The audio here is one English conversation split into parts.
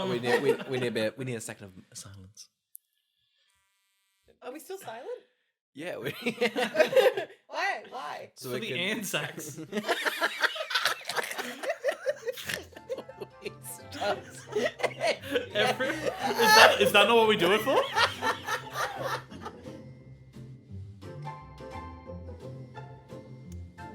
We need a second of silence. Are we still silent? Yeah. Why? So For the Anzacs. Is that not what we do it for?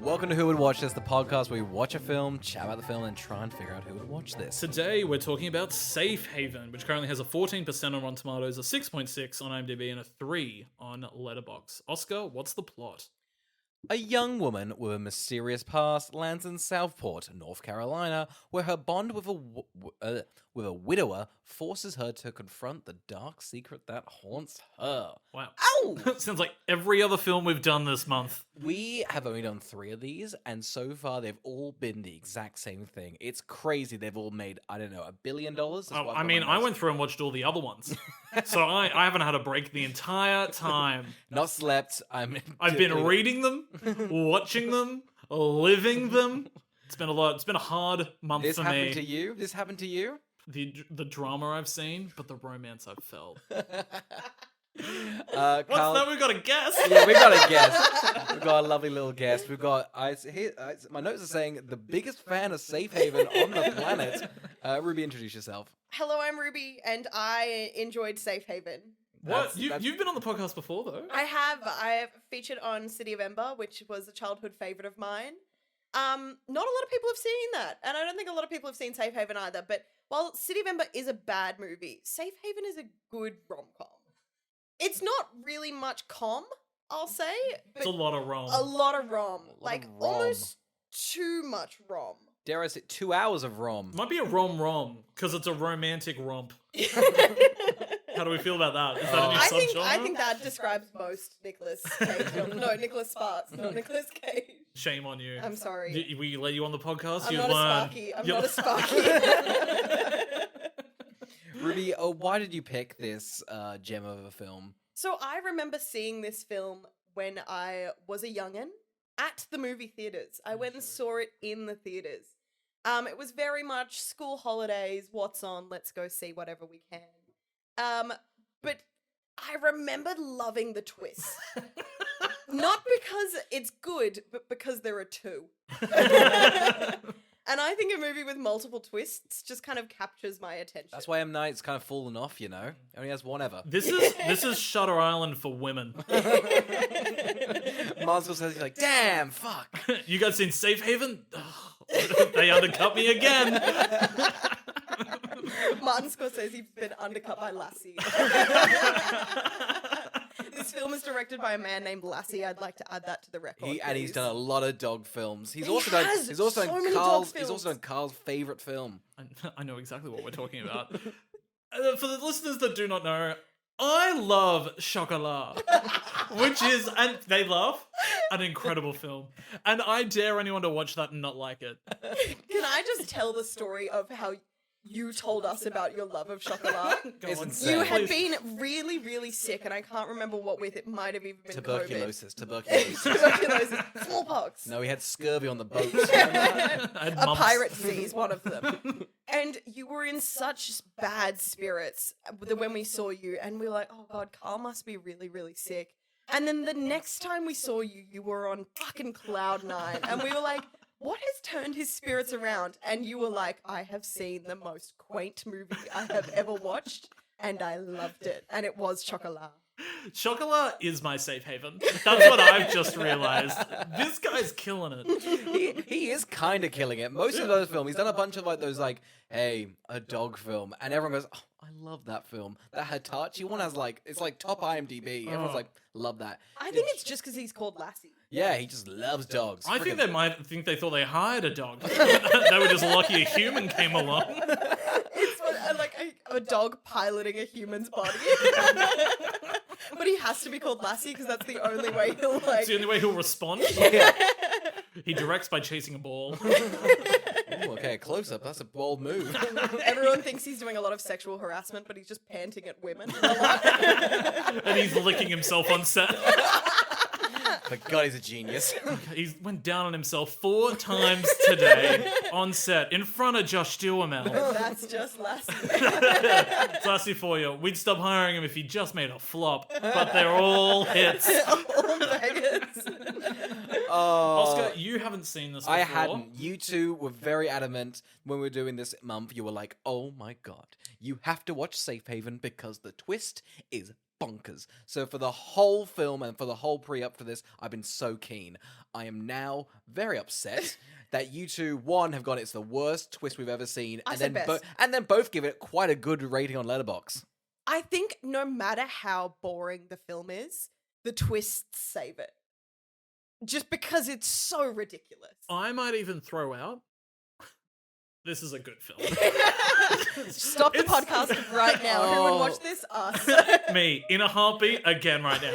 Welcome to Who Would Watch This, the podcast where we watch a film, chat about the film, and try and figure out who would watch this. Today we're talking about Safe Haven, which currently has a 14% on Rotten Tomatoes, a 6.6 on IMDb, and a 3 on Letterboxd. Oscar, what's the plot? A young woman with a mysterious past lands in Southport, North Carolina, where her bond with a widower forces her to confront the dark secret that haunts her. Wow. Ow! Sounds like every other film we've done this month. We have only done 3 of these, and so far they've all been the exact same thing. It's crazy. They've all made, I don't know, $1 billion? I went through and watched all the other ones. So I haven't had a break the entire time. Not slept. I've been reading them, watching them, living them. It's been a lot. It's been a hard month for me. This happened to you? The drama I've seen, but the romance I've felt. Carl, What's that? We've got a guest. Yeah, we've got a guest. We've got a lovely little guest. We've got, my notes are saying, the biggest fan of Safe Haven on the planet. Ruby, introduce yourself. Hello, I'm Ruby, and I enjoyed Safe Haven. What? You've been on the podcast before, though. I have featured on City of Ember, which was a childhood favourite of mine. Not a lot of people have seen that, and I don't think a lot of people have seen Safe Haven either, but while City of Ember is a bad movie, Safe Haven is a good rom-com. It's not really much com, I'll say. But it's a lot of rom. A lot of rom. Almost too much rom. Dare I say 2 hours of rom. Might be a rom-rom, because it's a romantic romp. How do we feel about that? Is that a new subgenre? I think that describes most Nicolas Cage films. No, Nicholas Sparks, not Nicolas Cage. Shame on you. I'm sorry. We let you on the podcast? I'm not a Sparky. Ruby, why did you pick this gem of a film? So I remember seeing this film when I was a youngin' at the movie theaters. I went and saw it in the theaters. It was very much school holidays, what's on, let's go see whatever we can. But I remember loving the twists. Not because it's good, but because there are 2. And I think a movie with multiple twists just kind of captures my attention. That's why M. Night's kind of fallen off, you know? He only has one ever. This is Shutter Island for women. Marcel says, he's like, damn, fuck. You guys seen Safe Haven? They undercut me again. Martin Scorsese's been undercut by Lassie. This film is directed by a man named Lassie. I'd like to add that to the record. And he's done a lot of dog films. He's also done Carl's favorite film. I know exactly what we're talking about. For the listeners that do not know, I love Chocolat, which is, and they love, an incredible film. And I dare anyone to watch that and not like it. Can I just tell the story of how you told us about your love of Chocolat? It's insane. You had been really, really sick, and I can't remember what with. It might have even been Tuberculosis. Tuberculosis. Smallpox. No, he had scurvy on the boat. A pirate disease, one of them. And you were in such bad spirits when we saw you, and we were like, oh god, Carl must be really, really sick. And then the next time we saw you, you were on fucking cloud 9, and we were like, what has turned his spirits around? And you were like, I have seen the most quaint movie I have ever watched, and I loved it. And it was Chocolat. Chocolat is my safe haven. That's what I've just realized. This guy's killing it. He is kind of killing it. Most of those films, he's done a bunch of those hey, a dog film, and everyone goes, oh, I love that film. That Hitachi one has it's top IMDb. Everyone's like, love that. I think it's just because he's called Lassie. Yeah, he just loves dogs. I think they thought they hired a dog. They were just lucky a human came along. It's like a dog piloting a human's body. But he has to be called Lassie because that's the only way he'll It's the only way he'll respond. Yeah. He directs by chasing a ball. Ooh, okay, close up. That's a bold move. Everyone thinks he's doing a lot of sexual harassment, but he's just panting at women. And he's licking himself on set. But God, he's a genius. He went down on himself 4 times today on set in front of Josh Duhamel. That's just Lassie. It's Lassie for you. We'd stop hiring him if he just made a flop, but they're all hits. All bangers. Oscar, you haven't seen this before. I hadn't. You two were very adamant when we were doing this month. You were like, oh my God, you have to watch Safe Haven because the twist is bonkers. So for the whole film and for the whole pre-up for this, I've been so keen. I am now very upset that you two, one, have gone, it's the worst twist we've ever seen, I and said then best. and then both give it quite a good rating on Letterboxd. I think no matter how boring the film is, the twists save it. Just because it's so ridiculous. I might even throw out, this is a good film. Stop the podcast right now. Who would watch this? Us. Me, in a heartbeat, again right now.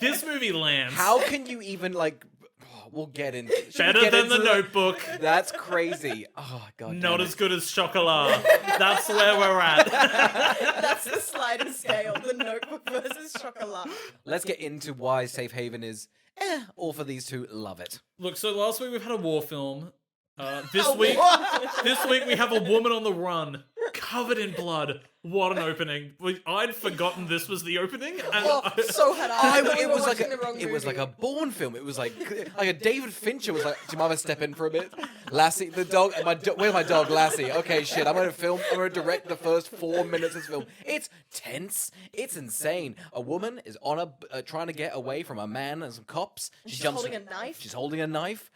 This movie lands. How can you even, like... Oh, we'll get into... should we Better get than into The Notebook. That's crazy. Oh, God. Not damn as it. good as Chocolat. That's where we're at. That's the sliding scale. The Notebook versus Chocolat. Let's get into why Safe Haven is... all for these two love it. Look, so last week we've had a war film. A This week war. we have a woman on the run, covered in blood. What an opening! I'd forgotten this was the opening, and Oh, so had I. thought we It were was like watching the wrong it was like movie. a Bourne film. It was like a David Fincher was like, "Do you mind if I step in for a bit?" Lassie, the dog, where's my dog, Lassie? Okay, shit, I'm gonna direct the first 4 minutes of this film. It's tense. It's insane. A woman is on trying to get away from a man and some cops. She's holding a knife. She's holding a knife.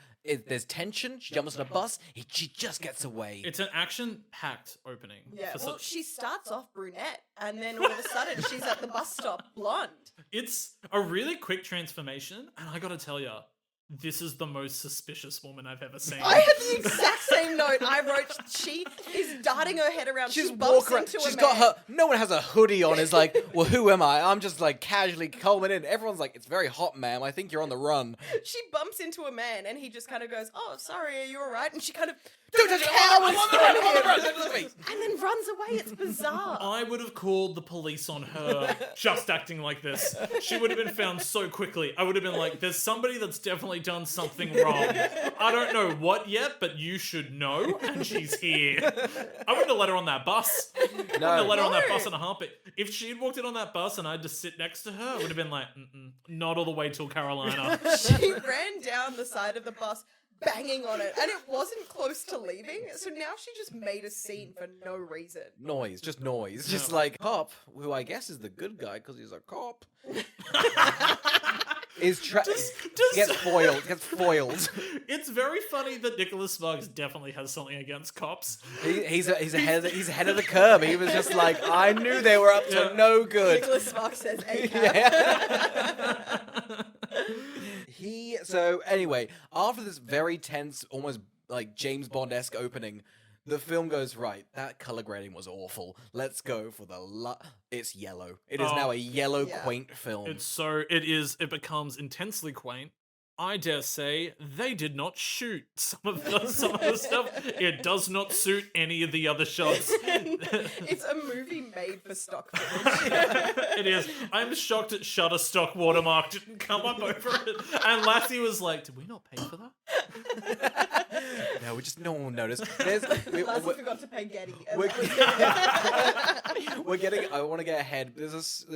There's tension. She jumps on a bus. She just gets away. it's an action-packed opening. Yeah, for well, such- she starts off brunette, and then all of a sudden she's at the bus stop blonde. It's a really quick transformation, and I gotta tell ya, this is the most suspicious woman I've ever seen. I had the exact same note. I wrote, she is darting her head around. She's She bumps walking around. into a She's man. got her. No one has a hoodie on. Is like, well, who am I? I'm just like casually combing in. Everyone's like, it's very hot, ma'am. I think you're on the run. She bumps into a man, and he just kind of goes, "Oh, sorry, are you all right?" And she kind of Don't touch it. powers I'm on the through run. I'm on the him, run. Don't touch me. and then runs away. It's bizarre. I would have called the police on her just acting like this. She would have been found so quickly. I would have been like, there's somebody that's definitely done something wrong. I don't know what yet, but you should know, and she's here. I wouldn't have let her on that bus. I wouldn't have let her on that No. bus in a heartbeat. If she'd walked in on that bus and I'd just sit next to her, I would have been like, not all the way till Carolina. She ran down the side of the bus, banging on it, and it wasn't close to leaving. So now she just made a scene for no reason. Noise, just noise. Just like cop, who I guess is the good guy because he's a cop. Gets foiled. Gets foiled. It's very funny that Nicholas Sparks definitely has something against cops. He's ahead of the curve. He was just like, I knew they were up to no good. Nicholas Sparks says, "A So anyway, after this very tense, almost like James Bond-esque opening, the film goes, right, that color grading was awful. Let's go for it's yellow. It is now a yellow, Yeah. quaint film. It becomes intensely quaint. I dare say they did not shoot some of the stuff. It does not suit any of the other shots. It's a movie made for stock footage. It is. I'm shocked that Shutterstock watermark didn't come up over it. And Lassie was like, did we not pay for that? No, no one noticed. Lassie forgot to pay Getty. We're getting. I want to get ahead. There's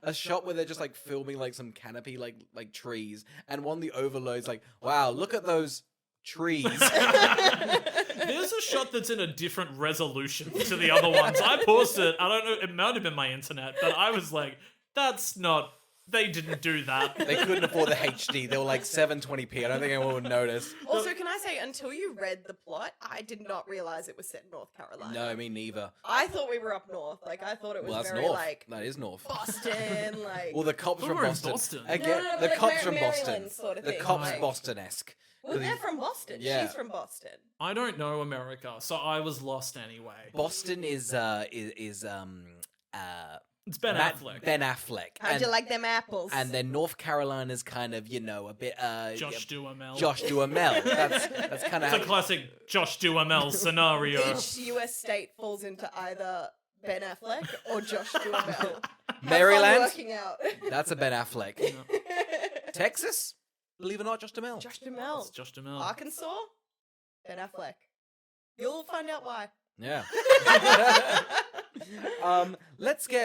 a shot where they're just like filming like some canopy, like trees, and one of the overloads like, wow, look at those trees. There's a shot that's in a different resolution to the other ones. I paused it. I don't know. It might have been my internet, but I was like, that's not. They didn't do that. They couldn't afford the HD. They were like 720p. I don't think anyone would notice. Also, can I say, until you read the plot, I did not realize it was set in North Carolina. No, me neither. I thought we were up north. Like, I thought it was Well, that's very, north. like, That is north. Boston, like... Well, the cops We from were in Boston. Boston. Again, No, the like cops from Maryland Boston. sort of The thing, cops like- Boston-esque. Well, they're from Boston. Yeah. She's from Boston. I don't know America, so I was lost anyway. Boston is It's Ben Affleck. Ben Affleck. How'd you like them apples? And then North Carolina's kind of, a bit Josh Duhamel. Josh Duhamel. That's kind of It's a classic Josh Duhamel scenario. Each US state falls into either Ben Affleck or Josh Duhamel. Have fun Maryland. working out. That's a Ben Affleck. Texas? Believe it or not, Josh Duhamel. Josh Duhamel. It's Josh Duhamel. Arkansas? Ben Affleck. You'll find out why. Yeah.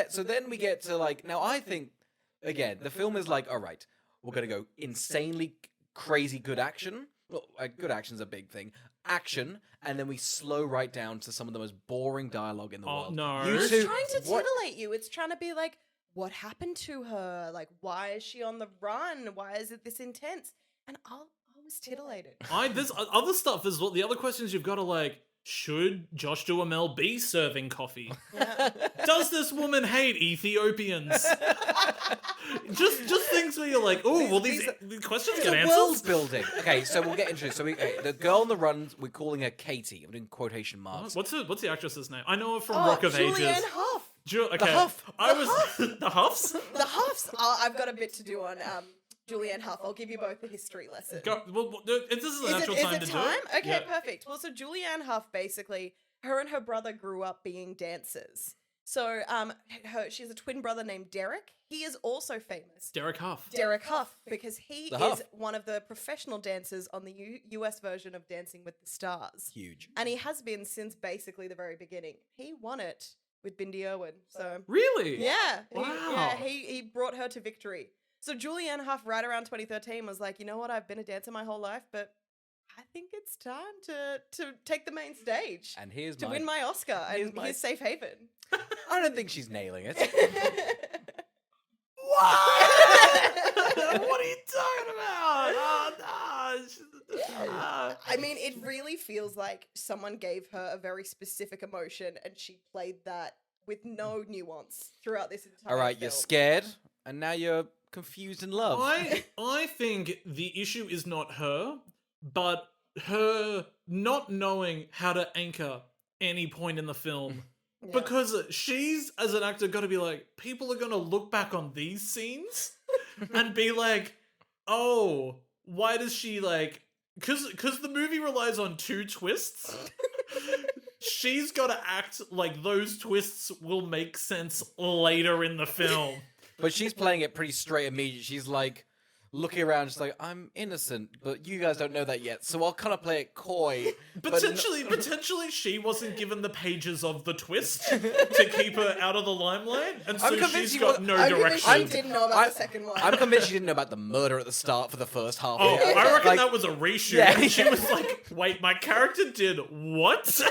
So then we get to like, now I think, again, the film is like, all right, we're going to go insanely crazy good action. Well, good action's a big thing. Action, and then we slow right down to some of the most boring dialogue in the world. No. It's trying to titillate you. It's trying to be like, what happened to her? Like, why is she on the run? Why is it this intense? And I was titillated. There's other stuff as well. The other questions you've got to like, should Josh Duhamel be serving coffee? Yeah. Does this woman hate Ethiopians? just things where you're like, oh, well, these questions get answered. World building. Okay, so we'll get into it. So the girl on the run, we're calling her Katie. I'm doing quotation marks. What's the actress's name? I know her from Rock of Ages. Julianne Hough. Okay. The Huff. The Huffs? The Huffs. I've got a bit to do on Julianne Hough. I'll give you both a history lesson. This is an actual time to do it. Okay, Yeah. perfect. Well, so Julianne Hough, basically, her and her brother grew up being dancers. So she has a twin brother named Derek. He is also famous. Derek Huff. Derek Huff, because he The is Huff. one of the professional dancers on the US version of Dancing with the Stars. Huge. And he has been since basically the very beginning. He won it with Bindi Irwin. So Really? yeah. Wow. He brought her to victory. So Julianne Hough, right around 2013, was like, you know what? I've been a dancer my whole life, but I think it's time to take the main stage And here's to my... win my Oscar here's and my- his safe haven. I don't think she's nailing it. What are you talking about? Oh, no. I mean, it really feels like someone gave her a very specific emotion and she played that with no nuance throughout this entire All right, film. you're scared, and now you're confused in love. I think the issue is not her, but her not knowing how to anchor any point in the film. Yeah. Because she's, as an actor, got to be like, people are going to look back on these scenes and be like, oh, why does she like... Because the movie relies on two twists. She's got to act like those twists will make sense later in the film. But she's playing it pretty straight immediately. She's like looking around, just like, I'm innocent, but you guys don't know that yet, so I'll kind of play it coy. Potentially, she wasn't given the pages of the twist to keep her out of the limelight, and so convinced she's she got was- no I'm convinced direction. she didn't know about the second one. I'm convinced she didn't know about the murder at the start for the first half. Oh, of it. I reckon Like, that was a reshoot. Yeah. She was like, wait, my character did what?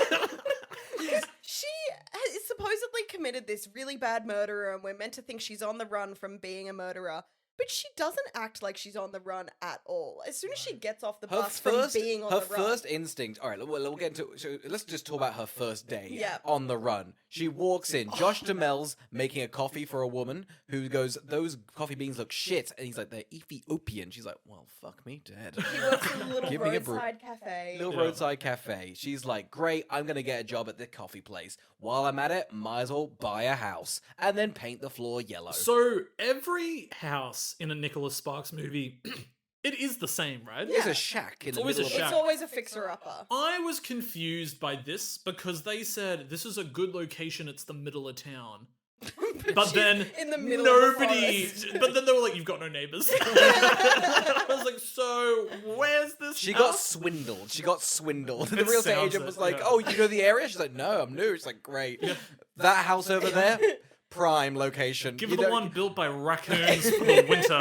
She has supposedly committed this really bad murder, and we're meant to think she's on the run from being a murderer. But she doesn't act like she's on the run at all. As soon as she gets off the bus from being on her the run. first instinct. All right, we'll get into. So let's just talk about her first day Yeah. on the run. She walks in. Josh Duhamel's making a coffee for a woman who goes, "Those coffee beans look shit," and he's like, "They're Ethiopian." She's like, "Well, fuck me dead." He works in a little Give me a brew. roadside cafe. Little Yeah. roadside cafe. She's like, "Great, I'm gonna get a job at the coffee place. While I'm at it, might as well buy a house and then paint the floor yellow." So every house in a Nicholas Sparks movie, it is the same, right? There's a shack in the always middle a of It's shack. always a fixer-upper. I was confused by this because they said this is a good location, it's the middle of town. But she's then in the middle of the nobody. forest. But then they were like, "You've got no neighbors." I was like, "So where's this?" She house? got swindled. She got swindled. The It real estate sounds agent it, was like, yeah. "Oh, you know the area?" She's like, "No, I'm new." It's like, "Great." That house over there, prime location. Give You her the don't- one built by raccoons for the winter.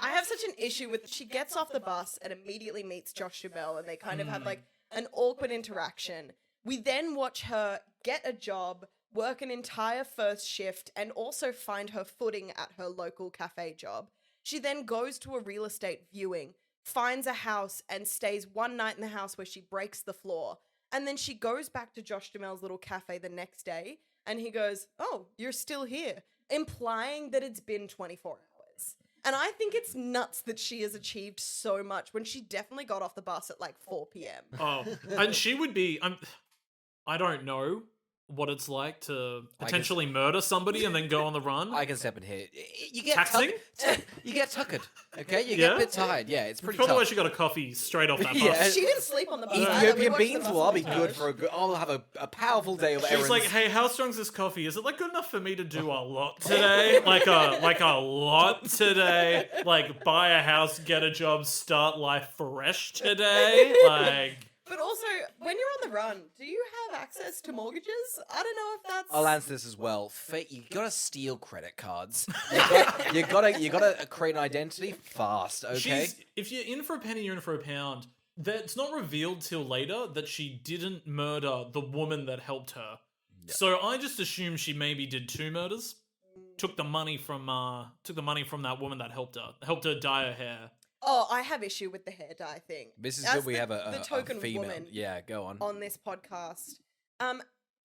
I have such an issue with... She gets off the bus and immediately meets Josh Duhamel, and they kind of have, like, an awkward interaction. We then watch her get a job, work an entire first shift, and also find her footing at her local cafe job. She then goes to a real estate viewing, finds a house, and stays one night in the house where she breaks the floor. And then she goes back to Josh Duhamel's little cafe the next day, and he goes, "Oh, you're still here," implying that it's been 24 hours. And I think it's nuts that she has achieved so much when she definitely got off the bus at like 4 p.m. Oh, and she would be. I don't know, what it's like to potentially murder somebody and then go on the run? I can step in here. You get Taxing? you get tuckered. Okay, you get a bit tired. Yeah, it's pretty Probably why tough. she got a coffee straight off that bus. Yeah. She didn't sleep on the bus. either. We Ethiopian watched the beans. bus Well, I'll be on the good bus. for a good. I'll have a powerful day of errands. She's like, hey, how strong's this coffee? Is it like good enough for me to do a lot today? like a lot today? Like buy a house, get a job, start life fresh today? Like. But also, when you're on the run, do you have access to mortgages? I don't know if that's. I'll answer this as well. You gotta steal credit cards. You gotta create an identity fast. Okay. If you're in for a penny, you're in for a pound. It's not revealed till later that she didn't murder the woman that helped her. Yeah. So I just assume she maybe did 2 murders. Took the money from that woman that helped her dye her hair. Oh, I have issue with the hair dye thing. This is As good. We have a token female. woman. Yeah, go on. On this podcast,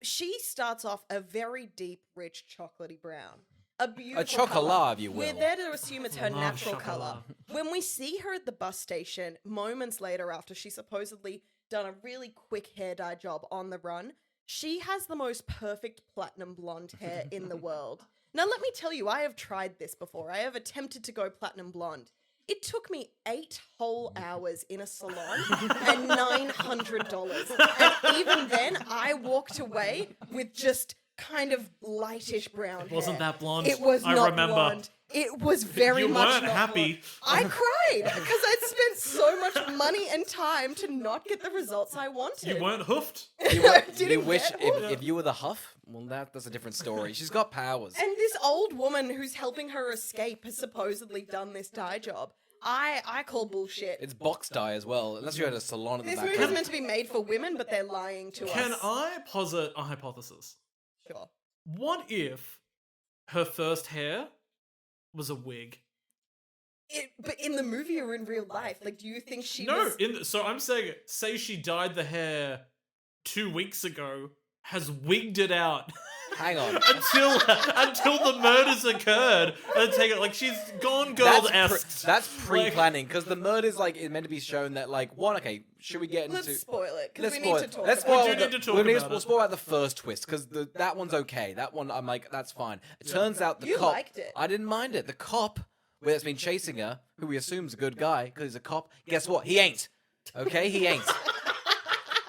she starts off a very deep, rich, chocolatey brown. A beautiful chocolat, colour. if you will. We're there to assume it's her Love natural chocolat. color. When we see her at the bus station, moments later after she's supposedly done a really quick hair dye job on the run, she has the most perfect platinum blonde hair in the world. Now, let me tell you, I have tried this before. I have attempted to go platinum blonde. It took me 8 whole hours in a salon and $900. And even then, I walked away with just kind of lightish brown hair. Wasn't that blonde? It was I not remember. blonde. It was very You much weren't not happy. blonde. I cried because I'd spent so much money and time to not get the results I wanted. You weren't hoofed. You wish if you were the Huff. Well, that's a different story. She's got powers. And this old woman who's helping her escape has supposedly done this dye job. I call bullshit. It's box dye as well, unless you had a salon at the This back. movie is meant to be made for women, but they're lying to Can us. I posit a hypothesis? Sure. What if her first hair was a wig? But in the movie or in real life, like, do you think she No, was... so I'm saying, say she dyed the hair 2 weeks ago, has wigged it out Hang on. until the murders occurred, and take it like she's Gone Girl-esque. That's pre-planning because the murder's like it's meant to be shown that like one. Okay, should we get into? Let's spoil it, because Let's we need spoil to it. talk Let's about spoil We do it. need to talk We'll about it. spoil out the first twist because that one's okay. That one I'm like that's fine. It turns out the You cop. liked it. I didn't mind it. The cop that's been chasing her, who we assume's a good guy because he's a cop. Guess what? He ain't. Okay, he ain't.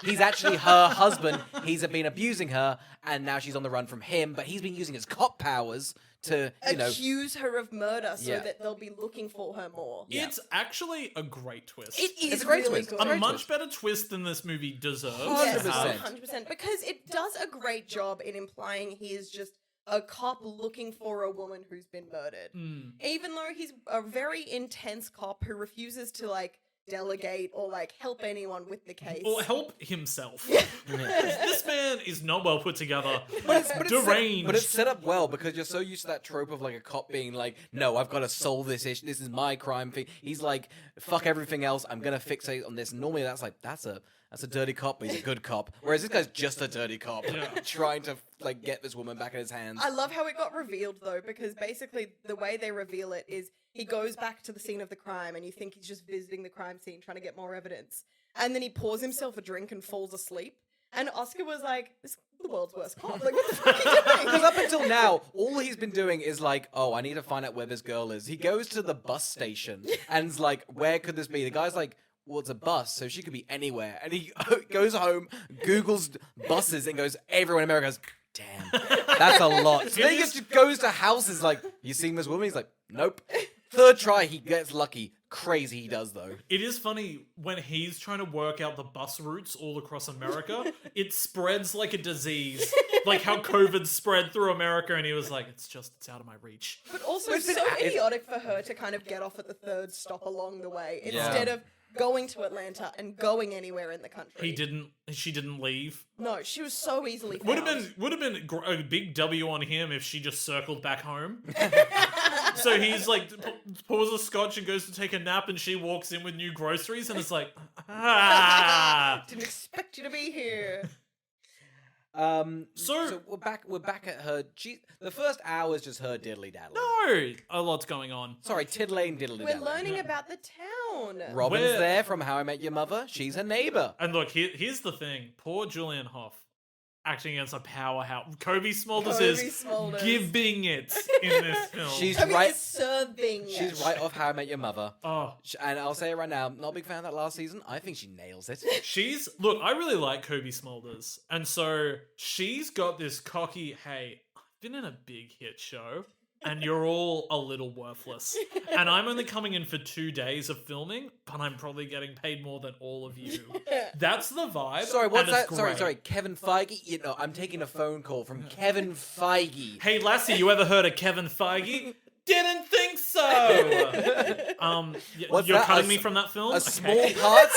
He's actually her husband. He's been abusing her, and now she's on the run from him. But he's been using his cop powers to, Accuse her of murder so Yeah. that they'll be looking for her more. Yeah. It's actually a great twist. It is It's a great really twist. good. a great much twist. better twist than this movie deserves. Yes, 100%. 100%. Because it does a great job in implying he is just a cop looking for a woman who's been murdered. Even though he's a very intense cop who refuses to, like, delegate or, like, help anyone with the case. Or help himself. This man is not well put together. Deranged. But it's set up well because you're so used to that trope of like a cop being like, "No, I've got to solve this issue. This is my crime thing." He's like, "Fuck everything else. I'm gonna fixate on this." Normally, that's a dirty cop, but he's a good cop. Whereas this guy's just a dirty cop trying to like get this woman back in his hands. I love how it got revealed, though, because basically the way they reveal it is he goes back to the scene of the crime and you think he's just visiting the crime scene trying to get more evidence. And then he pours himself a drink and falls asleep. And Oscar was like, "This is the world's worst cop. Like, what the fuck are you doing?" Because up until now, all he's been doing is like, "Oh, I need to find out where this girl is." He goes to the bus station and's like, "Where could this be?" The guy's like, "Well, it's a bus, so she could be anywhere." And he goes home, Googles buses, and goes, "Everyone in America goes, damn, that's a lot." So then he just goes to houses like, "You seen this woman?" He's like, "Nope." Third try, he gets lucky. Crazy he does, though. It is funny when he's trying to work out the bus routes all across America, it spreads like a disease. Like how COVID spread through America, and he was like, it's out of my reach. But also It's been- so it's- idiotic for her to kind of get off at the third stop along the way instead of going to Atlanta and going anywhere in the country. She didn't leave. No, she was so easily Would found. have been a big W on him if she just circled back home. So he's like pours a scotch and goes to take a nap, and she walks in with new groceries, and it's like, Didn't expect you to be here. So we're back at her. The first hour is just her diddly daddling. No, a lot's going on. Sorry, tiddling diddly We're daddling. learning about the town. Robin's We're- there from How I Met Your Mother. She's her neighbor. And look, here's the thing. Poor Julian Hough. acting against a powerhouse. Kobe Smulders Kobe is Smulders. giving it in this film. She's Kobe right. is serving. She's right off How I Met Your Mother. Oh, And I'll say it right now, not a big fan of that last season. I think she nails it. look, I really like Kobe Smulders. And so she's got this cocky, hey, I've been in a big hit show and you're all a little worthless. And I'm only coming in for 2 days of filming, but I'm probably getting paid more than all of you. That's the vibe. Sorry, what's and it's that? Sorry, great. sorry. Kevin Feige? You know, I'm taking a phone call from Kevin Feige. Hey, Lassie, you ever heard of Kevin Feige? Didn't think so. What's You're that? cutting me from that film? A Okay. small part?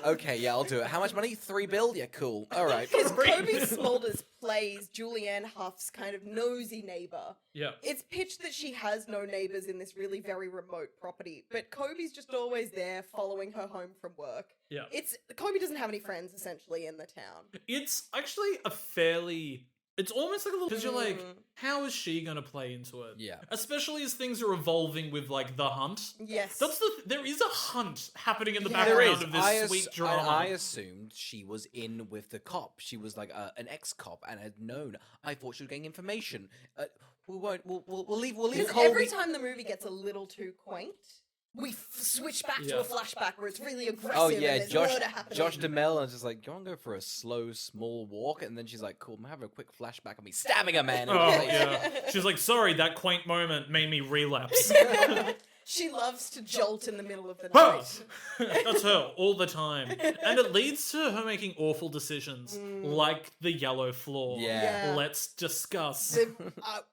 Okay, yeah, I'll do it. How much money? $3 billion? Yeah, cool. All right. Because Kobe Smulders plays Julianne Hough's kind of nosy neighbor. Yeah. It's pitched that she has no neighbors in this really very remote property, but Kobe's just always there following her home from work. Yeah. Kobe doesn't have any friends essentially in the town. It's actually a fairly... It's almost like a little... Because you're like, how is she going to play into it? Yeah. Especially as things are evolving with, like, the hunt. Yes. There is a hunt happening in the Yeah. There background is. of this sweet drama. I assumed she was in with the cop. She was like an ex-cop and had known. I thought she was getting information. We won't. We'll leave. We'll leave. Because Colby. every time the movie gets a little too quaint, we switch back to Yeah. a flashback where it's really aggressive. Oh and yeah, there's Josh murder happening. Duhamel, and just like, you want to go for a slow, small walk? And then she's like, cool, I'm having a quick flashback of me stabbing a man. In the Oh, face. yeah. She's like, sorry, that quaint moment made me relapse. She loves to jolt in the middle of the Whoa! night. That's her all the time. And it leads to her making awful decisions, like the yellow floor. Yeah. Yeah. Let's discuss.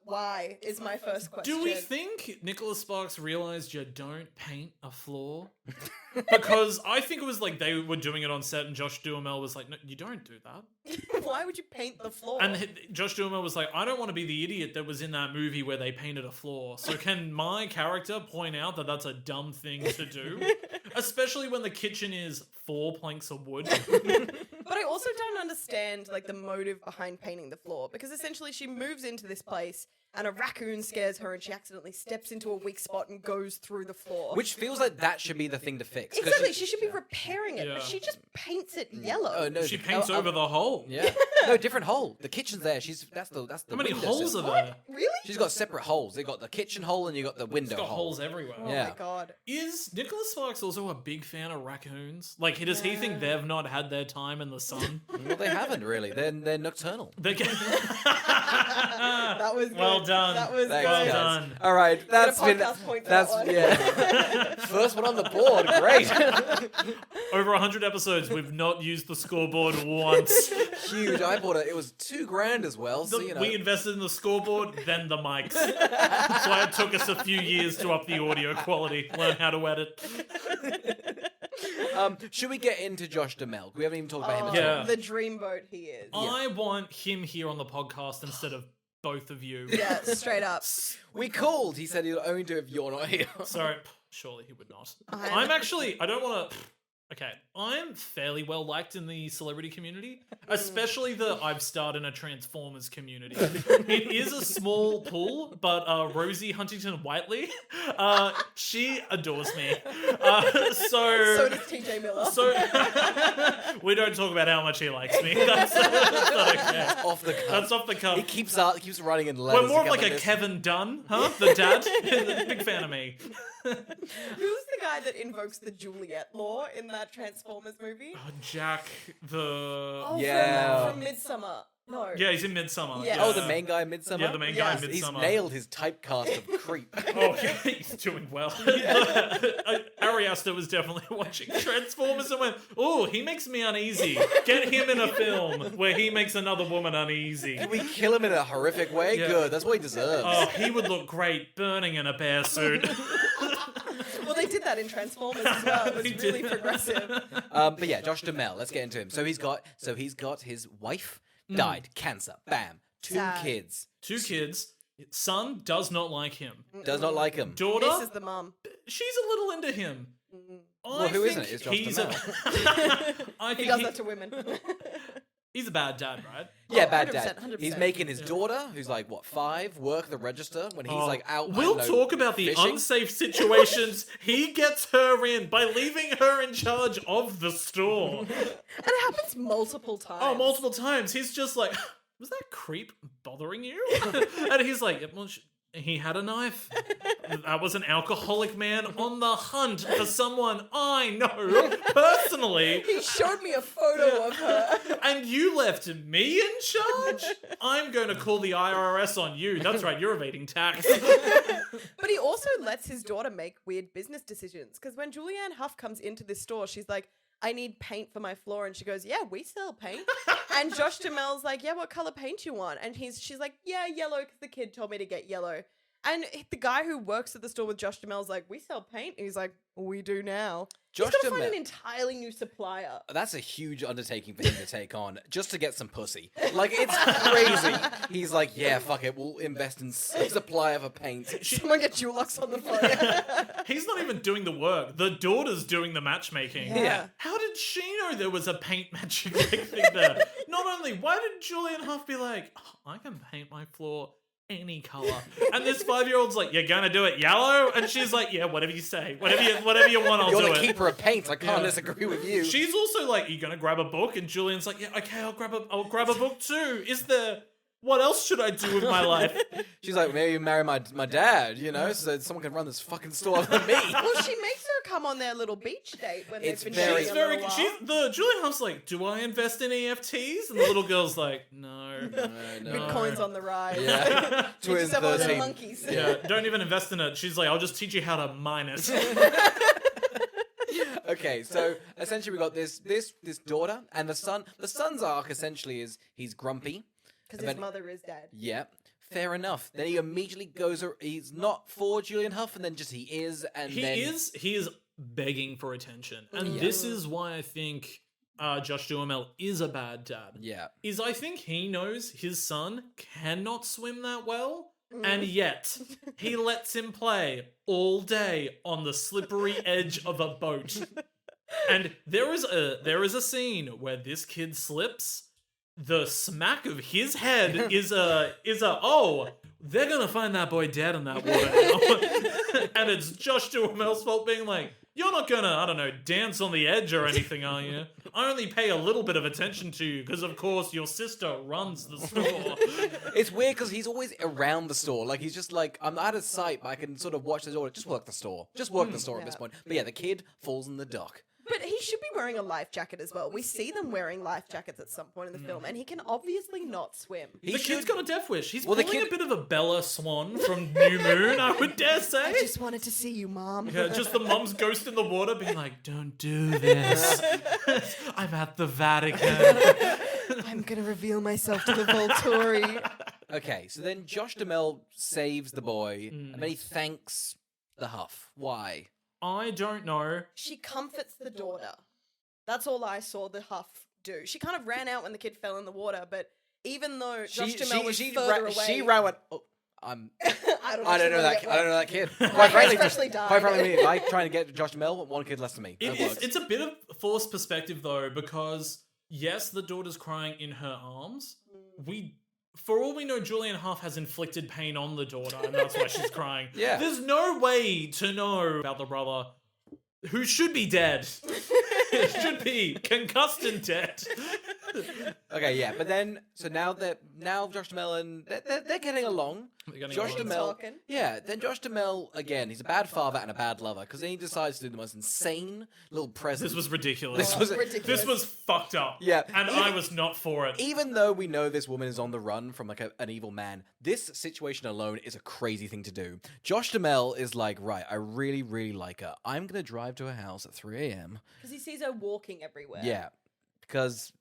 Why is my first question. Do we think Nicholas Sparks realized you don't paint a floor? Because I think it was like they were doing it on set and Josh Duhamel was like, no, you don't do that. Why would you paint the floor? And Josh Duhamel was like, I don't want to be the idiot that was in that movie where they painted a floor. So can my character point out that that's a dumb thing to do? Especially when the kitchen is 4 planks of wood. But I also don't understand like the motive behind painting the floor, because essentially she moves into this place and a raccoon scares her and she accidentally steps into a weak spot and goes through the floor. Which feels like that should be the thing to fix. 'cause exactly, she should be repairing it, Yeah. but she just paints it yellow. Oh no, She paints over the hole. Yeah. No, different hole. The kitchen's there. That's the. How many window holes sill. are there? Really? She's got separate holes. They got the kitchen hole and you got the window It's got hole. holes everywhere. Oh Yeah. my god. Is Nicholas Sparks also a big fan of raccoons? Like, does he think they've not had their time in the sun? Well, they haven't really. They're nocturnal. They can... That was good. Well done. That was Thanks, Well good. guys. done. All right, that's Get a been podcast point for that's that one. yeah. First one on the board. Great. Over 100 episodes, we've not used the scoreboard once. Huge. I bought it. It was $2,000 as well. So you know. We invested in the scoreboard, then the mics. That's why it took us a few years to up the audio quality, learn how to edit. Should we get into Josh Duhamel? We haven't even talked about him at Yeah. all. The dreamboat he is. I want him here on the podcast instead of both of you. Yeah, straight up. We called. He said he'll only do it if you're not here. Sorry, surely he would not. I'm actually, I don't want to. Okay, I'm fairly well liked in the celebrity community, especially the I've starred in a Transformers community. It is a small pool, but Rosie Huntington Whiteley, she adores me. So does TJ Miller. So we don't talk about how much he likes me. That's not okay. Off the cuff. That's off the cuff. He keeps running in letters. We're more of to like come a on this. Kevin Dunn, huh? The dad, big fan of me. Who's the guy that invokes the Juliet law in that Transformers movie? Oh, Jack, the Oh, Yeah. from Midsummer. No. yeah, he's in Midsummer. Yeah. Oh, the main guy in Midsummer? Yeah, the main guy in Yes. He's Midsummer. nailed his typecast of creep. Oh, yeah, he's doing well. Ari Aster was definitely watching Transformers and went, oh, he makes me uneasy. Get him in a film where he makes another woman uneasy. Did we kill him in a horrific way? Yeah. Good. That's what he deserves. Oh, he would look great burning in a bear suit. Well, they did that in Transformers as well. It was They really did. progressive. But yeah, Josh Duhamel. Let's get into him. So he's got his wife died, cancer. Bam. 2 Sad. kids. 2 kids. Son does not like him. Does not like him. Daughter, This is the mum. she's a little into him. Well, who isn't? It's Josh he's Duhamel. I He think does that to women. he's a bad dad, right? Yeah, Oh, bad 100%, dad. 100%. He's making his daughter, who's like what 5, work the register when he's like out. I We'll don't know, talk about the fishing. unsafe situations he gets her in by leaving her in charge of the store. And it happens multiple times. Oh, multiple times. He's just like, was that creep bothering you? And he's like, well, he had a knife. That was an alcoholic man on the hunt for someone I know personally. He showed me a photo of her. And you left me in charge? I'm going to call the IRS on you. That's right, you're evading tax. But he also lets his daughter make weird business decisions. Because when Julianne Hough comes into this store, she's like, I need paint for my floor. And she goes, yeah, we sell paint. And Josh Duhamel's like, yeah, what color paint you want? And she's like, yeah, yellow, because the kid told me to get yellow. And the guy who works at the store with Josh Duhamel's like, we sell paint. And he's like, we do now. Josh He's got to find Duhamel- an entirely new supplier. That's a huge undertaking for him to take on, just to get some pussy. Like, it's crazy. He's like, yeah, fuck it, we'll invest in supply of a paint. Someone get Dulux on the phone. He's not even doing the work. The daughter's doing the matchmaking. Yeah. How did she know there was a paint matchmaking thing there? Not only, why did Julianne Hough be like, I can paint my floor any color, and this 5-year-old's like, you're gonna do it yellow, and she's like, yeah, whatever you say, whatever you want, I'll You're do the it. keeper of paint, I can't disagree with you. She's also like, you gonna grab a book? And Julian's like, yeah, okay, I'll grab a book too. What else should I do with my life? She's like, maybe marry my dad, so someone can run this fucking store other than me. Well, she makes her come on their little beach date when It's they've been very- dating a little while. Julianne Hough's like, do I invest in EFTs? And the little girl's like, no. Bitcoin's on the rise. Yeah. Get Twin yourself one of them 13. monkeys. Yeah, don't even invest in it. She's like, I'll just teach you how to mine it. Okay, so essentially we got this daughter and the son. The son's arc essentially is he's grumpy. Because his mother is dead. Yeah, fair enough. Then he immediately goes. He's not for Julianne Hough, and then just he is, and He is begging for attention. And this is why I think Josh Duhamel is a bad dad. Yeah. I think he knows his son cannot swim that well, and yet he lets him play all day on the slippery edge of a boat. And there is a scene where this kid slips. The smack of his head is oh, they're gonna find that boy dead in that water now. And it's Josh Duhamel's fault being like, you're not gonna, I don't know, dance on the edge or anything, are you? I only pay a little bit of attention to you because, of course, your sister runs the store. It's weird because he's always around the store. Like, he's just like, I'm out of sight, but I can sort of watch the door. Just work the store. Just work the store at this point. But yeah, the kid falls in the dock. But he should be wearing a life jacket as well. We see them wearing life jackets at some point in the film, and he can obviously not swim. The kid's got a death wish. He's Well, the pulling kid- a bit of a Bella Swan from New Moon, I would dare say. I just wanted to see you, Mom. Yeah, just the mum's ghost in the water being like, don't do this. I'm at the Vatican. I'm going to reveal myself to the Volturi. Okay, so then Josh Duhamel saves the boy, and then he thanks the Huff. Why? I don't know. She comforts the daughter. That's all I saw the Huff do. She kind of ran out when the kid fell in the water, but even though Josh Duhamel was further away... She ran went, oh, I I don't know that kid. My hair especially died. Quite frankly, if I trying to get Josh Duhamel, one kid less than me. That works. It's a bit of forced perspective, though, because, yes, the daughter's crying in her arms. For all we know, Julianne Hough has inflicted pain on the daughter, and that's why she's crying. Yeah. There's no way to know about the brother, who should be dead. Should be concussed and dead. Okay, yeah, but then now Josh Duhamel and they're getting along. Josh Duhamel, then Josh Duhamel again. He's a bad father and a bad lover because then he decides to do the most insane little present. This was ridiculous. ridiculous. This was fucked up. Yeah. And I was not for it. Even though we know this woman is on the run from like an evil man, this situation alone is a crazy thing to do. Josh Duhamel is like, right, I really, really like her. I'm gonna drive to her house at 3 a.m. Because he sees her walking everywhere. Yeah, because.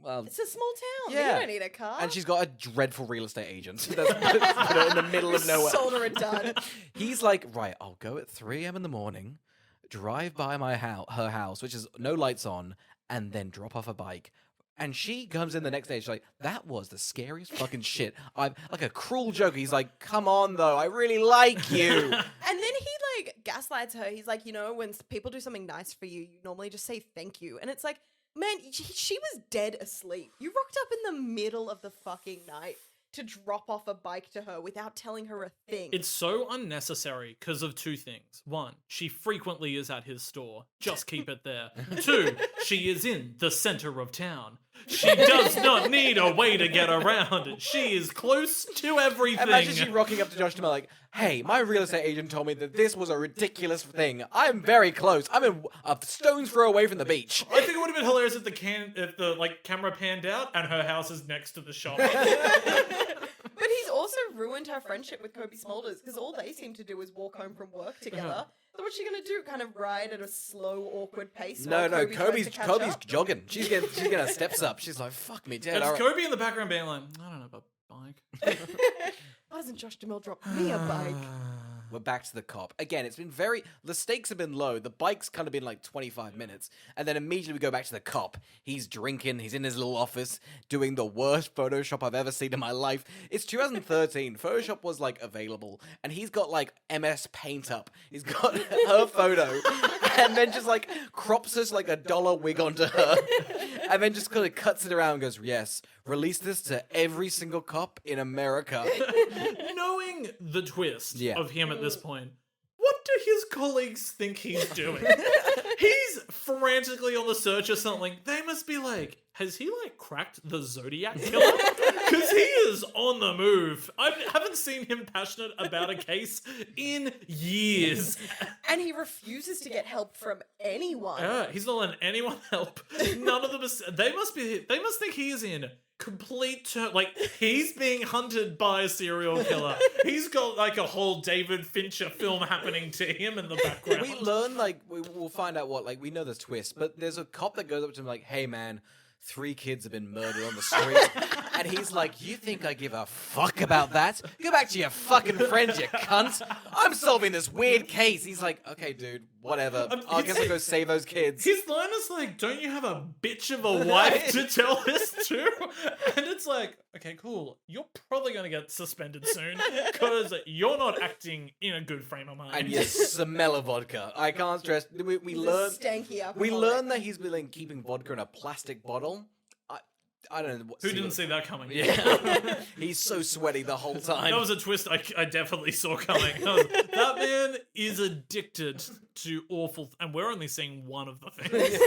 Well, it's a small town. Yeah. You don't need a car. And she's got a dreadful real estate agent that's put her in the middle of nowhere. Sold her a dud. He's like, right, I'll go at 3 a.m. in the morning, drive by her house, which is no lights on, and then drop off a bike. And she comes in the next day, she's like, that was the scariest fucking shit. I'm like a cruel joke. He's like, come on, though, I really like you. And then he like gaslights her. He's like, when people do something nice for you, you normally just say thank you. And it's like, man, she was dead asleep. You rocked up in the middle of the fucking night to drop off a bike to her without telling her a thing. It's so unnecessary because of two things. One, she frequently is at his store. Just keep it there. Two, she is in the center of town. She does not need a way to get around. She is close to everything. Imagine she rocking up to Josh Duhamel like, hey, my real estate agent told me that this was a ridiculous thing. I'm very close. I'm a stone's throw away from the beach. I think it would have been hilarious if the camera panned out and her house is next to the shop. But he's also ruined her friendship with Kobe Smulders because all they seem to do is walk home from work together. So what's she gonna do? Kind of ride at a slow, awkward pace? No, while Kobe's tries to catch up? jogging. She's getting her steps up. She's like, fuck me dead. It's all right. Kobe in the background being like, I don't know about bike. Why doesn't Josh Duhamel drop me a bike? We're back to the cop. Again, it's been the stakes have been low. The bike's kind of been like 25 minutes. And then immediately we go back to the cop. He's drinking. He's in his little office doing the worst Photoshop I've ever seen in my life. It's 2013. Photoshop was like available. And he's got like MS Paint up. He's got her photo. And then just like crops us like $1 wig onto her. And then just kind of cuts it around and goes, yes, release this to every single cop in America. Knowing the twist Yeah. of him at this point, what do his colleagues think he's doing? He's frantically on the search or something. They must be like, has he like cracked the Zodiac killer? Because he is on the move. I haven't seen him passionate about a case in years. And he refuses to get help from anyone. Yeah, he's not letting anyone help. None of them. They must think he is in complete like he's being hunted by a serial killer. He's got like a whole David Fincher film happening to him in the background. We learn we'll find out what we know the twist, but there's a cop that goes up to him like, hey man, 3 kids have been murdered on the street. And he's like, you think I give a fuck about that? Go back to your fucking friends, you cunt. I'm solving this weird case. He's like, okay, dude, whatever. I guess I'll go save those kids. His line is like, don't you have a bitch of a wife to tell this to? And it's like, okay, cool. You're probably going to get suspended soon because you're not acting in a good frame of mind. And you smell of vodka. I can't stress. We learn. Stanky alcoholic. We learn that he's been keeping vodka in a plastic bottle. I don't know. Who didn't see that coming? Yeah. He's so sweaty the whole time. That was a twist I definitely saw coming. That man is addicted to awful... And we're only seeing one of the things.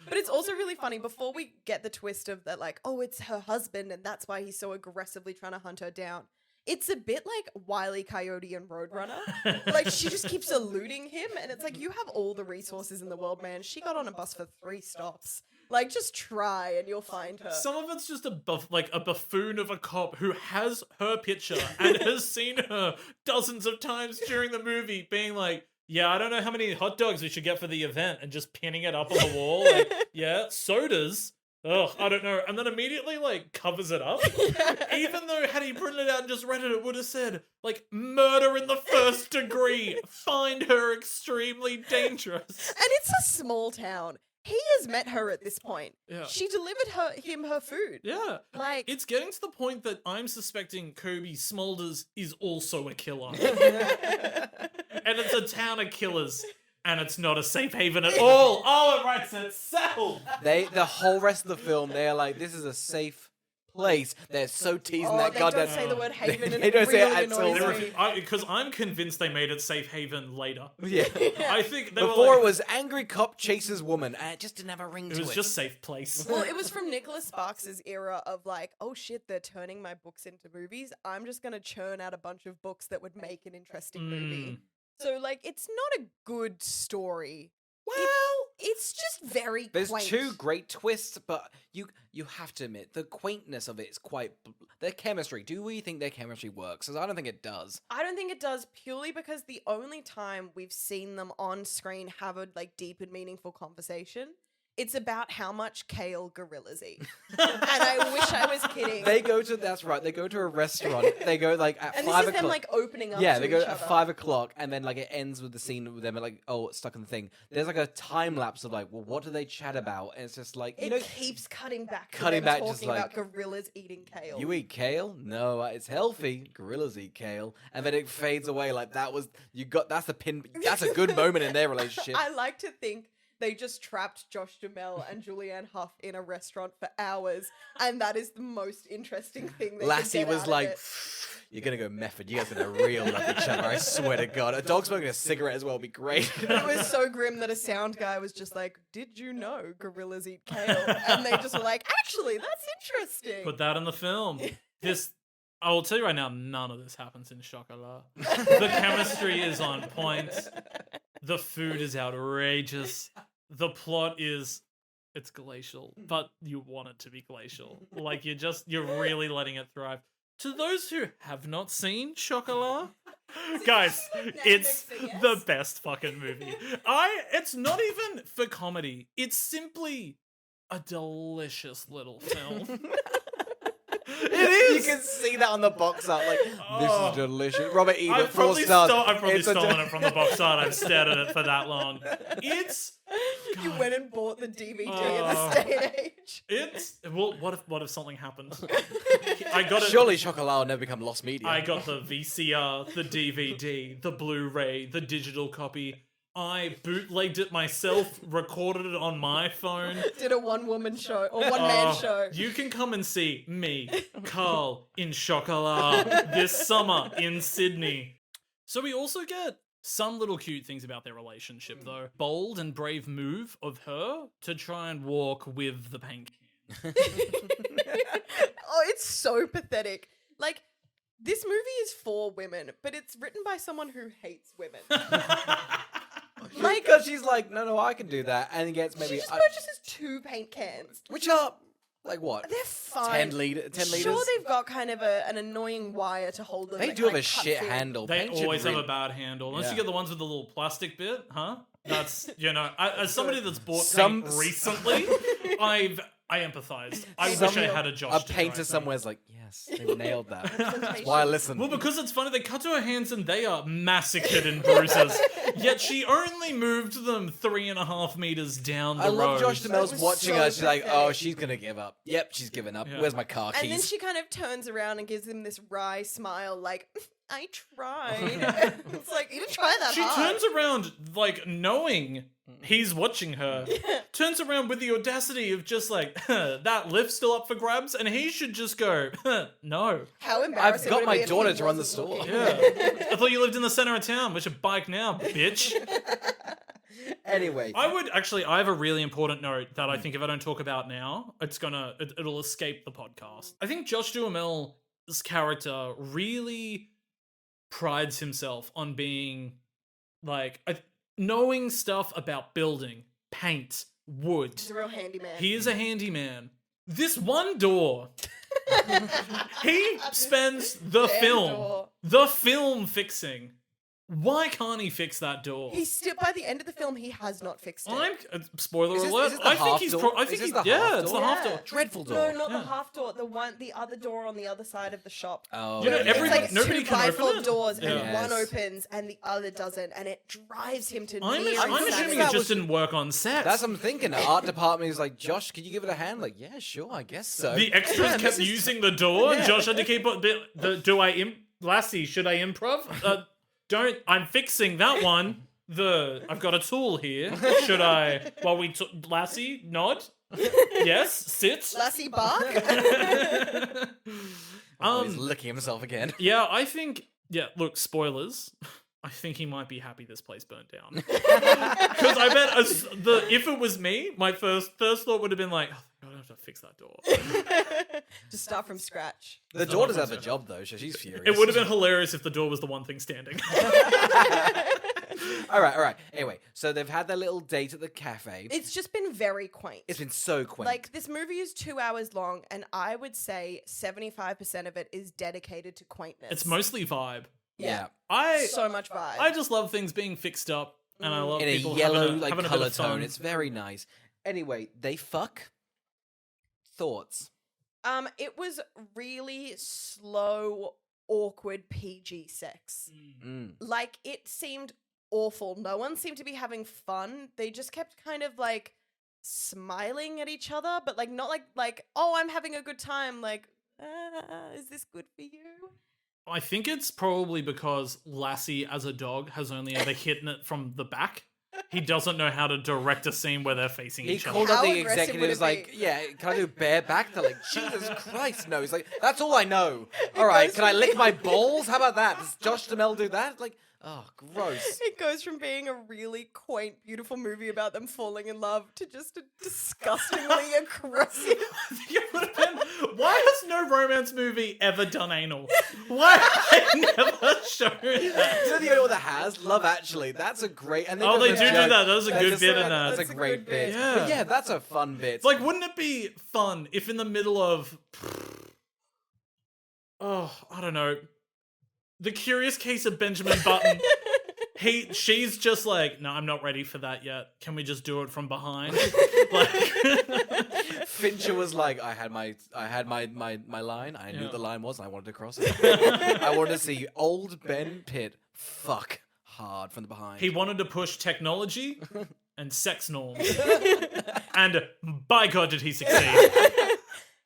But it's also really funny, before we get the twist of that, like, oh, it's her husband and that's why he's so aggressively trying to hunt her down. It's a bit like Wile E. Coyote and Roadrunner. Like, she just keeps eluding him, and it's like, you have all the resources in the world, man. She got on a bus for 3 stops. Like, just try and you'll find her. Some of it's just a buffoon of a cop who has her picture and has seen her dozens of times during the movie being like, yeah, I don't know how many hot dogs we should get for the event, and just pinning it up on the wall. Like, yeah, sodas. Ugh, I don't know. And then immediately, covers it up. Even though, had he printed it out and just read it, it would have said, murder in the 1st degree. Find her extremely dangerous. And it's a small town. He has met her at this point. Yeah. She delivered him her food. Yeah. Like, It's getting to the point that I'm suspecting Kobe Smulders is also a killer. And it's a town of killers. And it's not a safe haven at all. Oh, it writes itself. The whole rest of the film, they're like, this is a safe place. They're so teasing that they goddamn. don't say the word haven and They it don't say it really at all. annoys me. Because I'm convinced they made it safe haven later. Yeah. I think they were Before like, it was angry cop chases woman, and it just didn't have a ring to it it. was just safe place. Well, it was from Nicholas Sparks' era of like, oh shit, they're turning my books into movies. I'm just going to churn out a bunch of books that would make an interesting movie. So, it's not a good story. Well, It's just very there's quaint. 2 great twists, but you have to admit the quaintness of it is quite. Their chemistry. Do we think their chemistry works? Because I don't think it does. I don't think it does, purely because the only time we've seen them on screen have a deep and meaningful conversation, it's about how much kale gorillas eat. And I wish I was kidding. They go to They go to a restaurant. They go at and 5 this is o'clock. them opening up. Yeah, to they go each at other. 5 o'clock, and then it ends with the scene with them stuck in the thing. There's a time lapse of well, what do they chat about? And it's just It keeps cutting back. To Cutting them back, talking just about gorillas eating kale. you eat kale? No, it's healthy. Gorillas eat kale, and then it fades away. That's the pin. That's a good moment in their relationship. I like to think they just trapped Josh Duhamel and Julianne Hough in a restaurant for hours, and that is the most interesting thing they Lassie could get was out like, of it. You're gonna go method. You guys are gonna reel up each other. I swear to God. A dog smoking a cigarette as well would be great. It was so grim that a sound guy was just like, "Did you know gorillas eat kale?" And they just were like, "Actually, that's interesting." Put that in the film. I will tell you right now, none of this happens in Chocolat. The chemistry is on point. The food is outrageous. The plot it's glacial, but you want it to be glacial. Like you're really letting it thrive. To those who have not seen Chocolat, guys, it's the best fucking movie. It's not even for comedy. It's simply a delicious little film. It is. You can see that on the box art. Like, this is delicious. Robert Ebert, I've 4 probably, stars. I've probably It's a stolen it from the box art. I've stared at it for that long. You went and bought the DVD in this day and age. What if something happened? I got it. Surely Chocolat will never become lost media. I got the VCR, the DVD, the Blu-ray, the digital copy. I bootlegged it myself, recorded it on my phone. Did a one-woman show or one-man show. You can come and see me, Carl, in Chocolat this summer in Sydney. So we also get some little cute things about their relationship, though. Bold and brave move of her to try and walk with the paint can. Oh, it's so pathetic. Like, this movie is for women, but it's written by someone who hates women. Like, because she's like, no, I can do that, and gets maybe She just purchases 2 paint cans. which are like what? They're fine. 10 liters. Sure, they've got kind of an annoying wire to hold them. They that do have kinda a cuts shit in. handle. They Paint should always have really- a bad handle. Unless Yeah. you get the ones with the little plastic bit, huh? That's, as somebody that's bought Some- paint recently, I empathized. I wish I had a Josh. A painter somewhere's like, yes, they nailed that. That's why I listen. Well, because it's funny, they cut to her hands and they are massacred in bruises. Yet she only moved them 3.5 meters down the I road. love Josh That Duhamel's was watching so her. She's like, pathetic. oh, she's gonna give up. Yep, she's given up. Yeah. Where's my car keys? And then she kind of turns around and gives him this wry smile, like, I tried. It's like, you didn't try that She hard. turns around, like, knowing he's watching her. Turns around with the audacity of just like, that lift's still up for grabs, and he should just go, no. How embarrassing I've got would it my be if he daughter to run the wasn't store. looking? Yeah. I thought you lived in the center of town. We should bike now, bitch. Anyway, I have a really important note that I think if I don't talk about now, it'll escape the podcast. I think Josh Duhamel's character really prides himself on being like knowing stuff about building, paint, wood. He's a real handyman. He is a handyman. This one door, he spends the door. film fixing. Why can't he fix that door? He's still, by the end of the film, he has not fixed it. Spoiler Is this- alert. is this the I think half he's. door? I Is think this he, the yeah, half it's door? the half Yeah. door. dreadful door. No, not Yeah. the half door. The other door on the other side of the shop. Oh, You know, yeah. everybody- It's like nobody two can open bifold it? doors, and Yeah. one Yes. opens and the other doesn't, and it drives him to I'm near assuming insanity. it just didn't work on set. That's what I'm thinking. The art department is like, Josh, can you give it a hand? Like, yeah, sure, I guess so. The extras Man, kept this is- using the door. Josh had to keep. Lassie, should I improv? Don't. I'm fixing that one. I've got a tool here. Should I? While Lassie, nod. Yes, sit. Lassie bark. Oh, he's licking himself again. Yeah, I think. Yeah, look, spoilers. I think he might be happy this place burnt down. Because I bet if it was me, my first thought would have been like, oh, I don't have to fix that door. Just start from scratch. The daughter does have a job though, so she's furious. It would have been hilarious if the door was the one thing standing. all right. Anyway, so they've had their little date at the cafe. It's just been very quaint. It's been so quaint. Like, this movie is 2 hours long, and I would say 75% of it is dedicated to quaintness. It's mostly vibe. yeah. So much vibe. I just love things being fixed up, and I love In a people yellow having like having a bit color of fun. tone. It's very nice. Anyway, they fuck. Thoughts? It was really slow, awkward PG sex. Mm. Like, it seemed awful. No one seemed to be having fun. They just kept kind of like smiling at each other, but like not like oh, I'm having a good time. Like, is this good for you? I think it's probably because Lassie, as a dog, has only ever hit it from the back. He doesn't know how to direct a scene where they're facing He each called other. up How the aggressive would executives it like, be? yeah, can I do bareback? They're like, Jesus Christ, no. He's like, that's all I know. All right, goes can I from lick being- my balls? How about that? Does Josh Duhamel do that? Like, oh, gross. It goes from being a really quaint, beautiful movie about them falling in love to just a disgustingly aggressive. It would have been, why has no romance movie ever done anal? Why have they never shown that? You know the only one that has? Love Actually. That's a great... And Oh, they go do for that. joke. That was a That's good just- bit in that. That's That's a a great good bit. bit. Yeah. But yeah, that's a fun bit. It's like, wouldn't it be fun if in the middle of, I don't know, The Curious Case of Benjamin Button, she's just like, no, I'm not ready for that yet. Can we just do it from behind? Like, Fincher was like, I had my line. I knew Yeah. what the line was, and I wanted to cross it. I wanted to see old Ben Pitt fuck hard from the behind. he wanted to push technology and sex norms. And by God, did he succeed.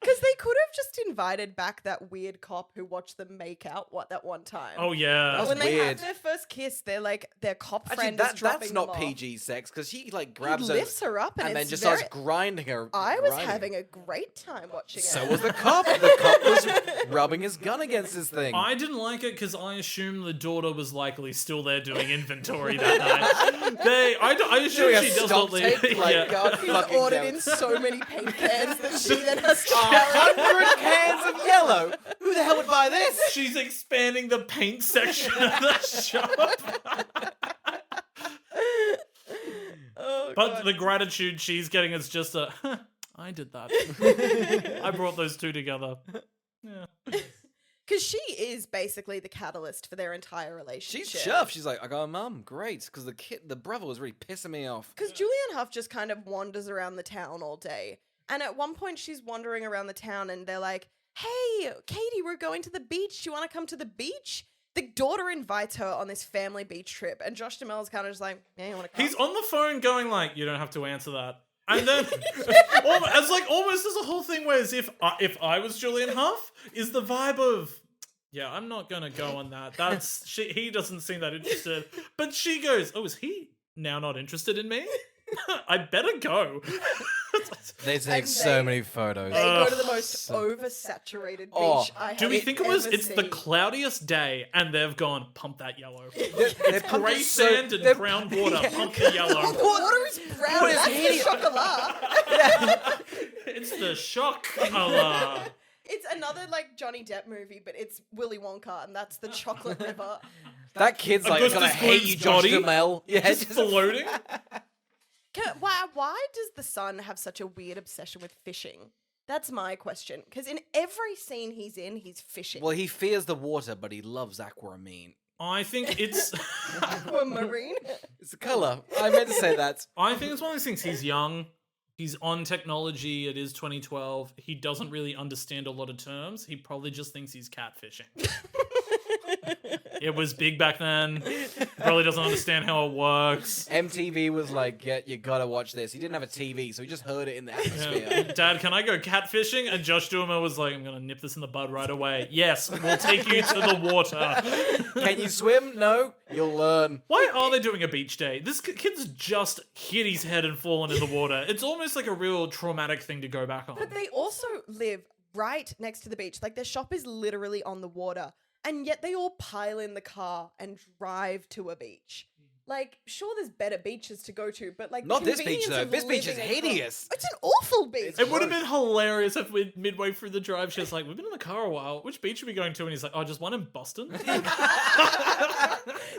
Because they could have just invited back that weird cop who watched them make out that one time. Oh, yeah. That was when they weird. have their first kiss, they're like, their cop Actually, friend is dropping that's them not off. PG sex, because he like He grabs her lifts her up and, and then it's just very... starts grinding her. I was grinding her. having a great time watching So it. was the cop. The cop was rubbing his gun against his thing. I didn't like it because I assumed the daughter was likely still there doing inventory that night. I assume Doing a she does stock not leave. take, like, Yeah. God He's fucking ordered damn. in so many paint cans that she then has to carry. 100 cans of yellow. Who the hell would buy this? She's expanding the paint section of the shop. Oh, But God. the gratitude she's getting is just a, I did that. I brought those two together. Yeah. Because she is basically the catalyst for their entire relationship. She's chuffed. She's like, I got a mum. Great. Because the brother was really pissing me off. Because Julianne Hough just kind of wanders around the town all day. And at one point, she's wandering around the town and they're like, hey, Katie, we're going to the beach. Do you want to come to the beach? The daughter invites her on this family beach trip. And Josh Duhamel's kind of just like, yeah, you want to come? He's on the phone going like, you don't have to answer that. And then, almost there's a whole thing where as if I was Julianne Hough, is the vibe of, yeah, I'm not going to go on that. He doesn't seem that interested. But she goes, oh, is he now not interested in me? I better go. They take And so they- many photos. They go to the Ugh. most oversaturated beach Oh, I Do have we think it was? ever It's the seen. cloudiest day, and they've gone pump that yellow. They're pumping Grey so- sand and they're- brown water. Pump the yellow. The water is brown. What is That's he- the chocolat. It's the shock color. It's another like Johnny Depp movie, but it's Willy Wonka, and that's the chocolate river. That kid's like, Augustus gonna hate you, Gloop's Josh body Duhamel. Yeah, Just floating. Why does the son have such a weird obsession with fishing? That's my question. Because in every scene he's in, he's fishing. Well, he fears the water, but he loves aquamarine. I think it's. Aquamarine. It's the color. I meant to say that. I think it's one of those things. He's young. He's on technology. It is 2012. He doesn't really understand a lot of terms. He probably just thinks he's catfishing. It was big back then. Probably doesn't understand how it works. MTV was like, yeah, you gotta watch this. He didn't have a TV, so he just heard it in the atmosphere. Yeah. Dad, can I go catfishing? And Josh Duhamel was like, I'm gonna nip this in the bud right away. Yes, we'll take you to the water. Can you swim? No? You'll learn. Why are they doing a beach day? This kid's just hit his head and fallen in the water. It's almost like a real traumatic thing to go back on. But they also live right next to the beach. Like their shop is literally on the water. And yet they all pile in the car and drive to a beach. Like, sure, there's better beaches to go to, but like Not the this beach, convenience though. of This beach is living across- hideous. It's an awful beach. It would have been hilarious if we midway through the drive, she was like, we've been in the car a while. Which beach are we going to? And he's like, oh, just one in Boston. It's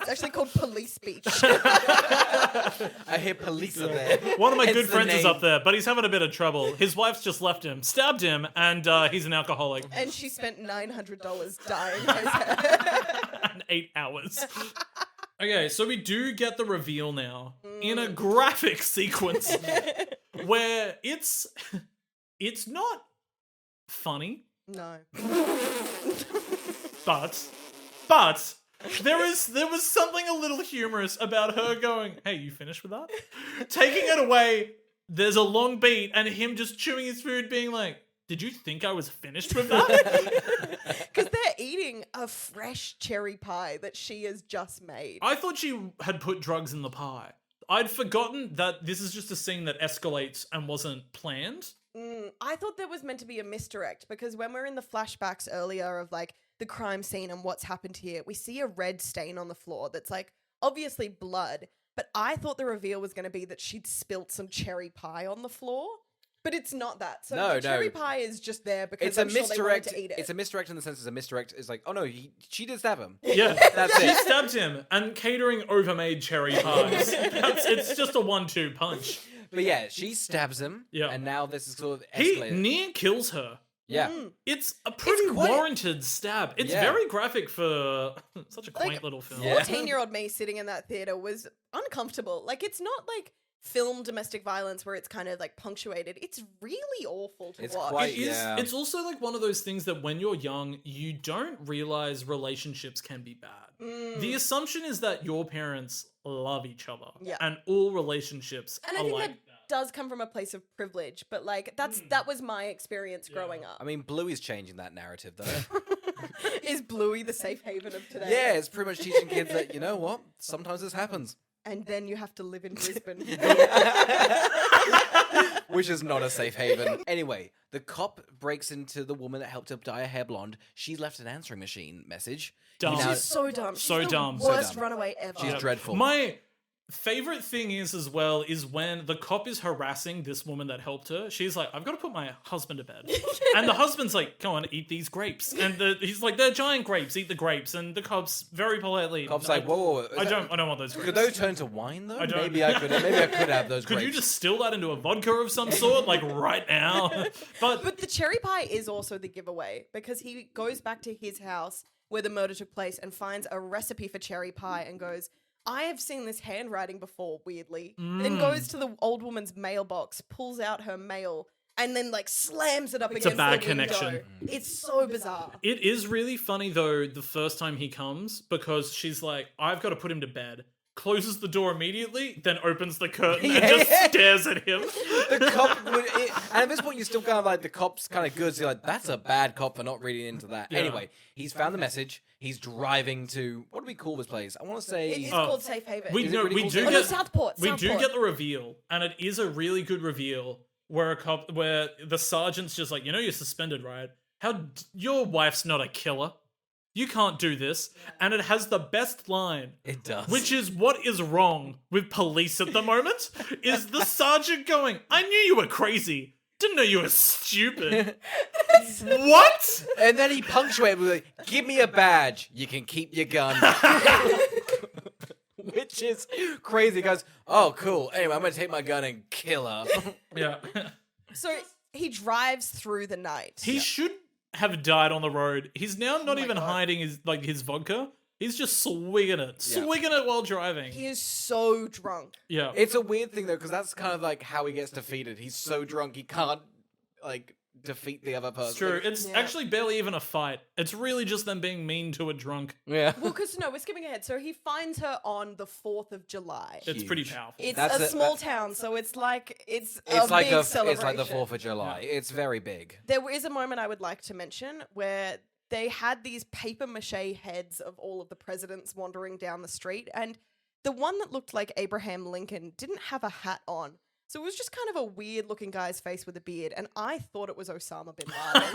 actually called Police Beach. I hear police are there. One of my Hence good the friends is name. up there, but he's having a bit of trouble. His wife's just left him, stabbed him, and he's an alcoholic. And she spent $900 dyeing his hair. And 8 hours. Okay, so we do get the reveal now in a graphic sequence where it's not funny, No. but there was something a little humorous about her going, "Hey, you finished with that?" Taking it away, there's a long beat, and him just chewing his food, being like, "Did you think I was finished with that?" Because they're eating a fresh cherry pie that she has just made. I thought she had put drugs in the pie. I'd forgotten that this is just a scene that escalates and wasn't planned. I thought there was meant to be a misdirect because when we're in the flashbacks earlier of like the crime scene and what's happened here, we see a red stain on the floor that's like obviously blood. But I thought the reveal was going to be that she'd spilt some cherry pie on the floor. But it's not that. So the cherry pie is just there because it's a misdirect. Sure they wanted to eat it. It's a misdirect in the sense it's a misdirect. It's like, oh no, she did stab him. Yeah, That's she it. stabbed him, and catering overmade cherry pies. It's just a 1-2 punch. But yeah, she stabs him. Yeah. And now this is sort of He escalated. near kills her. Yeah. It's a pretty quite- warranted stab. It's very graphic for such a quaint little film. 14-year-old me sitting in that theater was uncomfortable. Like, it's not like film domestic violence where it's kind of like punctuated. It's really awful to watch. Quite, It is. It's also like one of those things that when you're young, you don't realize relationships can be bad. The assumption is that your parents love each other, and all relationships And I think that does come from a place of privilege, but like that was my experience growing up. I mean, Bluey's changing that narrative, though. Is Bluey the safe haven of today? Yeah, it's pretty much teaching kids that, you know what? Sometimes this happens. And then you have to live in Brisbane. Which is not a safe haven. Anyway, the cop breaks into the woman that helped her dye her hair blonde. She's left an answering machine message. Dumb. She's so dumb. She's So the dumb. worst So dumb. runaway ever. She's dreadful. My favorite thing is as well is when the cop is harassing this woman that helped her. She's like, I've got to put my husband to bed. And the husband's like, go on, eat these grapes. And he's like, they're giant grapes, eat the grapes. And the cop's very politely. Cop's like, whoa. I don't want those grapes. Could those turn to wine, though? I don't- Maybe I could have those Could grapes. you just still that into a vodka of some sort, like right now? But the cherry pie is also the giveaway because he goes back to his house where the murder took place and finds a recipe for cherry pie and goes, I have seen this handwriting before, weirdly. Then goes to the old woman's mailbox, pulls out her mail, and then like slams it up against a bad the window. connection. It's so bizarre. It is really funny though the first time he comes because she's like, I've got to put him to bed. Closes the door immediately, then opens the curtain and just stares at him. The cop and at this point you're still kind of like, the cop's kind of good, so you're like, that's a bad cop for not reading into that. Yeah. Anyway, he's found the message. He's driving to, what do we call this place? I want to say It's called Safe Haven. We Is it know really we called do Safe no, get Southport. we do Southport. get the reveal, and it is a really good reveal where the sergeant's just like, you know, you're suspended, right? Your wife's not a killer. You can't do this. And it has the best line. It does. Which is, what is wrong with police at the moment? Is the sergeant going, I knew you were crazy. Didn't know you were stupid. What? And then he punctuated with like, give me a badge. You can keep your gun. Which is crazy. He goes, oh, cool. Anyway, I'm going to take my gun and kill her. Yeah. So he drives through the night. He should have died on the road. He's now not even God. hiding his vodka. He's just swinging it while driving. He is so drunk. Yeah. It's a weird thing, though, because that's kind of like how he gets defeated. He's so drunk, he can't, like, defeat the other person. It's true. It's actually barely even a fight. It's really just them being mean to a drunk. Yeah. Well, because we're skipping ahead. So he finds her on the 4th of July. It's pretty powerful. It's That's a it. small town, so it's like a It's big like celebration. it's like the 4th of July. It's very big. There is a moment I would like to mention where they had these paper mache heads of all of the presidents wandering down the street, and the one that looked like Abraham Lincoln didn't have a hat on. So it was just kind of a weird looking guy's face with a beard, and I thought it was Osama bin Laden.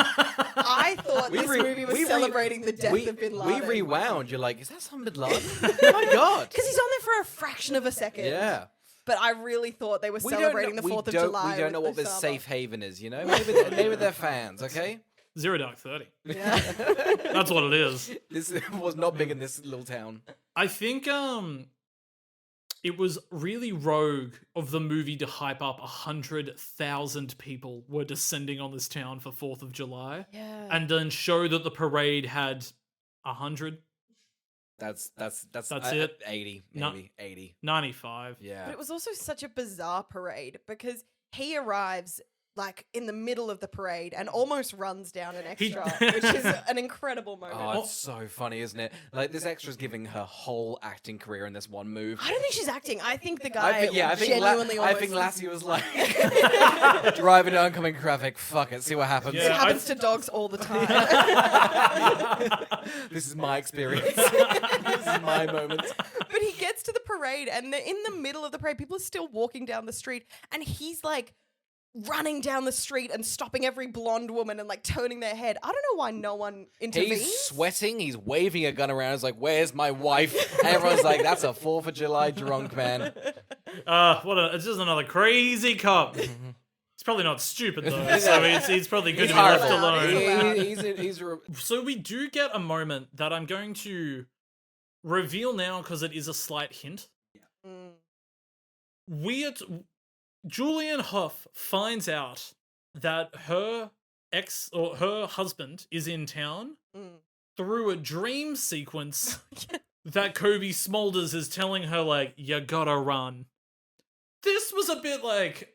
I thought this movie was celebrating the death of bin Laden. We rewound. You're like, is that some bin Laden? Oh my god. Because he's on there for a fraction of a second. Yeah. But I really thought they were celebrating the 4th of July. We don't know with what this Osama. safe haven is, you know? Maybe they're fans, okay? Zero Dark 30. Yeah. That's what it is. This was not big in this little town. I think it was really rogue of the movie to hype up 100,000 people were descending on this town for 4th of July. Yeah. And then show that the parade had 100, That's it. 80, No. maybe 80. 95. Yeah. But it was also such a bizarre parade because he arrives like in the middle of the parade and almost runs down an extra, which is an incredible moment. Oh, it's so funny, isn't it? Like, this extra's giving her whole acting career in this one move. I don't think she's acting. I think the guy I think genuinely I think Lassie was like driving down oncoming traffic. Fuck it, see what happens. It Yeah. happens to dogs all the time. This is my experience. This is my moment. But he gets to the parade, and they're in the middle of the parade. People are still walking down the street, and he's like running down the street and stopping every blonde woman and like turning their head. I don't know why no one intervenes. He's sweating. He's waving a gun around. He's like, "Where's my wife?" And everyone's like, "That's a 4th of July drunk man." It's just another crazy cop. He's probably not stupid though, so he's probably good to be left alone. So we do get a moment that I'm going to reveal now because it is a slight hint. Julianne Hough finds out that her ex or her husband is in town through a dream sequence that Kobe Smulders is telling her, like, you gotta run. This was a bit like,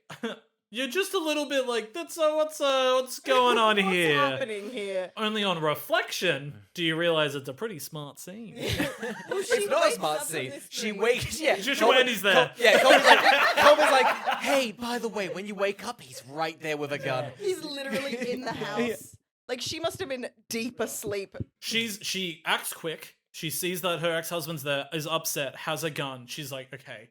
you're just a little bit like, what's going on here? What's happening here? Only on reflection do you realize it's a pretty smart scene. It's not a smart scene. She wakes. Yeah, Just when he's there. Colby's like, "Hey, by the way, when you wake up, he's right there with a gun." He's literally in the house. Like, she must have been deep asleep. She acts quick. She sees that her ex-husband's there, is upset, has a gun. She's like, okay,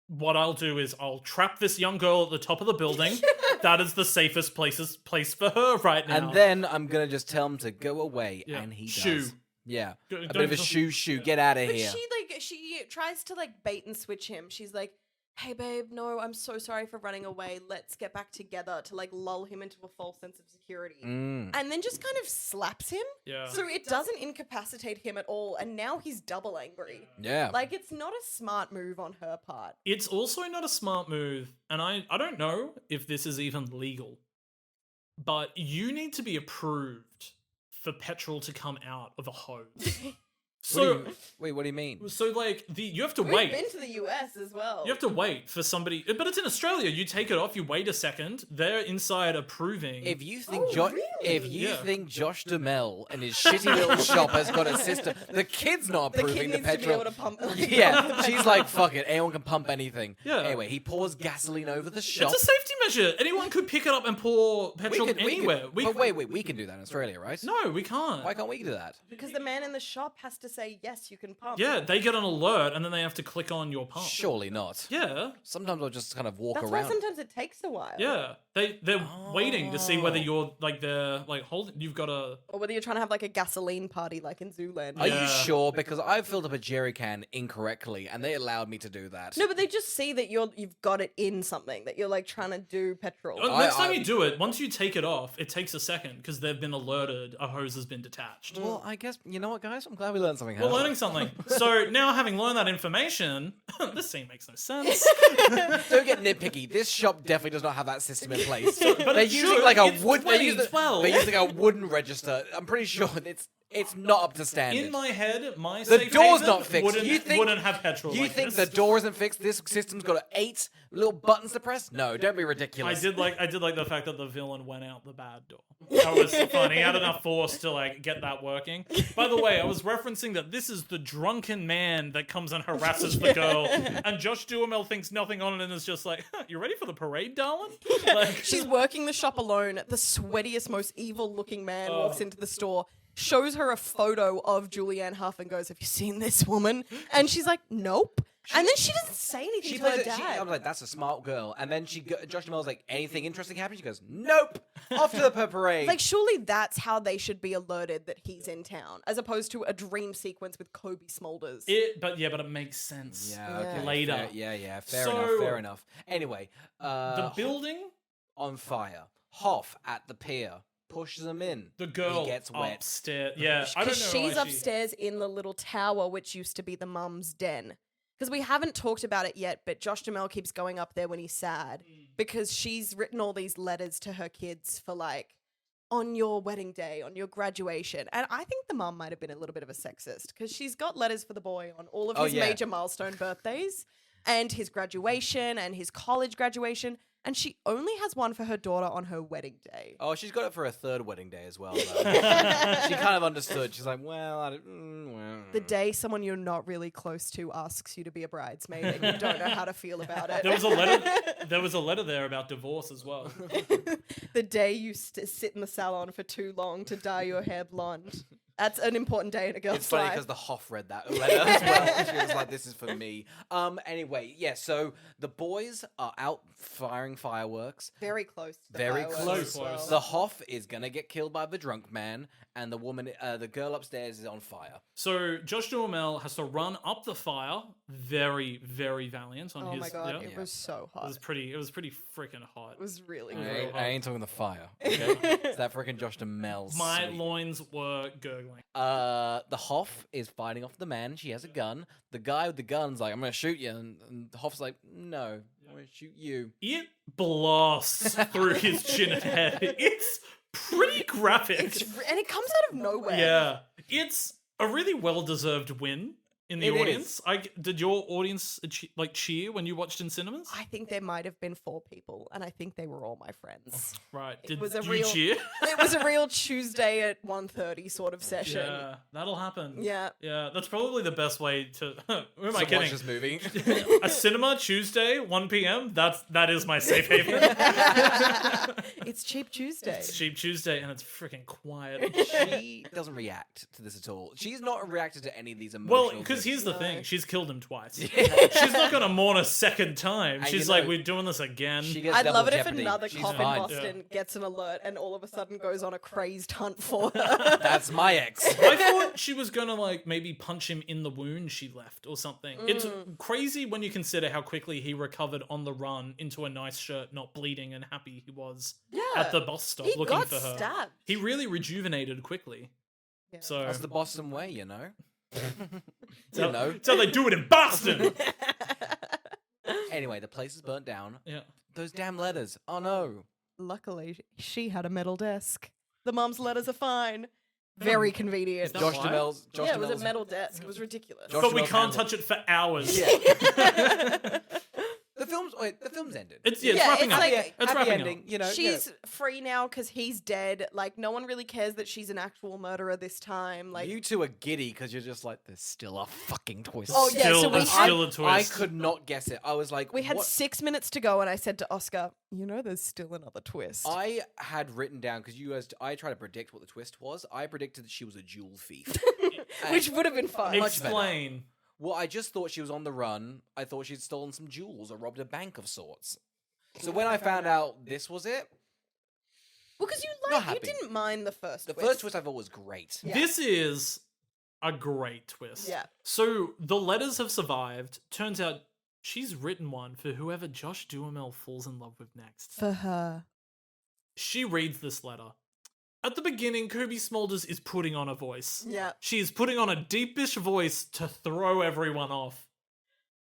what I'll do is I'll trap this young girl at the top of the building. That is the safest place for her right now. And then I'm gonna just tell him to go away, Yeah. and he Shoo. does. Yeah, Don't a bit of a shoo. Get out of But here. she tries to like bait and switch him. She's like, "Hey babe, no, I'm so sorry for running away. Let's get back together," to like lull him into a false sense of security. And then just kind of slaps him. Yeah. So it doesn't incapacitate him at all, and now he's double angry. Yeah. Like, it's not a smart move on her part. It's also not a smart move, and I don't know if this is even legal, but you need to be approved for petrol to come out of a hose. Wait, what do you mean? So like you have to We've wait. been to the US as well. You have to wait for somebody, but it's in Australia. You take it off, you wait a second. They're inside approving. If you think really? think Josh Duhamel and his shitty little shop has got a system, the kid's not the approving kid the needs to be petrol. able to pump. Yeah, she's like, fuck it, anyone can pump anything. Yeah. Anyway, he pours gasoline over the shop. It's a safety measure. Anyone could pick it up and pour petrol anywhere. But wait, we can do that in Australia, right? No, we can't. Why can't we do that? Because the man in the shop has to say, yes, you can pump. Yeah, they get an alert and then they have to click on your pump. Surely not. Yeah. Sometimes I'll just kind of walk That's around. why sometimes it takes a while. Yeah. They're waiting to see whether you're like they're like holding. You've got a. Or whether you're trying to have like a gasoline party like in Zoolander. Are Yeah. you sure? Because I filled up a jerry can incorrectly, and they allowed me to do that. No, but they just see that you've got it in something, that you're like trying to do petrol. Next time you do it, once you take it off, it takes a second because they've been alerted a hose has been detached. Well, I guess you know what, guys. I'm glad we learned something. We're learning something. So now, having learned that information, this scene makes no sense. Don't get nitpicky. This shop definitely does not have that system in place. But They're it using should. like a It's wood. They're 2012. using a wooden register. I'm pretty sure it's not up to standard. In my head, my The safe door's haven not fixed. wouldn't have petrol. You like think this. the door isn't fixed? This system's got 8 little buttons to press? No, don't be I ridiculous. did like the fact that the villain went out the bad door. That was fun. He had enough force to like get that working. By the way, I was referencing that this is the drunken man that comes and harasses the girl, and Josh Duhamel thinks nothing on it and is just like, "You ready for the parade, darling?" Like, She's working the shop alone. The sweatiest, most evil-looking man walks into the store, shows her a photo of Julianne Hough and goes, "Have you seen this woman?" And she's like, "Nope." And then she doesn't say anything to her dad. I was like, that's a smart girl. And then Josh Duhamel's like, anything interesting happened? She goes, nope. Off to the parade. Like, surely that's how they should be alerted that he's in town, as opposed to a dream sequence with Kobe Smulders. but it makes sense. Yeah, okay. Later. Fair enough. Anyway, The building, on fire. Hoff at the pier pushes him in. the girl He gets wet. upstairs. Yeah, I don't know. Because she's why upstairs in the little tower, which used to be the mum's den. Because we haven't talked about it yet, but Josh Duhamel keeps going up there when he's sad because she's written all these letters to her kids for like, on your wedding day, on your graduation. And I think the mum might have been a little bit of a sexist because she's got letters for the boy on all of his major milestone birthdays and his graduation and his college graduation. And she only has one for her daughter on her wedding day. Oh, she's got it for her 3rd wedding day as well, though. She kind of understood. She's like, well, The day someone you're not really close to asks you to be a bridesmaid and you don't know how to feel about it. There was a letter. There was a letter there about divorce as well. The day you sit in the salon for too long to dye your hair blonde. That's an important day in a girl's It's funny life. because the Hoff read that letter as well. She was like, "This is for me." Anyway, yeah. So the boys are out firing fireworks. Very close. To the Very fireworks close. as well. The Hoff is gonna get killed by the drunk man, and the girl upstairs is on fire. So Josh Duhamel has to run up the fire. Very, very valiant on Oh his. my god, Yeah. it was so It hot. was pretty freaking hot. It was really I good. ain't- I ain't talking the fire. Okay? It's that freaking Josh Duhamel. My sweet. loins were gurgling. The Hoff is fighting off the man. She has a gun. The guy with the gun's like, "I'm gonna shoot you," and the Hoff's like, "No, I'm gonna shoot you." It blasts through his chin and head. It's pretty graphic. And it comes out of nowhere. Yeah, it's a really well-deserved win in the It audience. Did your audience cheer when you watched in cinemas? I think there might have been 4 people, and I think they were all my friends. Right. It Did was a you real- cheer? It was a real Tuesday at 1:30 sort of session. Yeah, that'll happen. Yeah. Yeah, that's probably the best way to. Who am I To watch kidding? this movie. A cinema Tuesday, 1 p.m. That is my safe haven. It's Cheap Tuesday. It's Cheap Tuesday and it's freaking quiet. She doesn't react to this at all. She's not reacted to any of these emotional. Well, because here's the No. thing: she's killed him twice. She's not gonna mourn a second time. And She's you like, know, "We're doing this again." She gets I'd double love it jeopardy. if another She's cop in fine. Boston gets an alert and all of a sudden goes on a crazed hunt for her. That's my ex. I thought she was gonna maybe punch him in the wound she left or something. It's crazy when you consider how quickly he recovered on the run into a nice shirt, not bleeding and happy he was at the bus stop He looking got for her. stabbed. He really rejuvenated quickly. Yeah. So That's the Boston way, you know. so- you know. that's how they do it in Boston. Anyway, the place is burnt down. Yeah. Those damn letters. Oh no. Luckily, she had a metal desk. The mum's letters are fine. Very convenient. Is that Josh why? Duhamel's. Yeah, it was a metal desk. It was ridiculous. Josh But we Duhamel's can't handle- touch it for hours. Yeah. The film's ended. It's Yeah, wrapping it's up. like- It's happy wrapping ending. up. You know. She's free now because he's dead. Like, no one really cares that she's an actual murderer this time. Like, You two are giddy because you're just like, there's still a fucking twist. Oh, yeah, so we There's had- still a twist. I could not guess it. I was like, we had what? 6 minutes to go, and I said to Oscar, there's still another twist. I had written down because I tried to predict what the twist was. I predicted that she was a jewel thief. Which would have been fun. much better. Explain. Well, I just thought she was on the run. I thought she'd stolen some jewels or robbed a bank of sorts. So when I found out this was it, Well, because you Not you happy. didn't mind the first the twist. first twist I thought was great. Yeah. This is a great twist. Yeah. So the letters have survived. Turns out she's written one for whoever Josh Duhamel falls in love with next. For her. She reads this letter. At the beginning, Kobe Smulders is putting on a voice. Yeah. She is putting on a deepish voice to throw everyone off.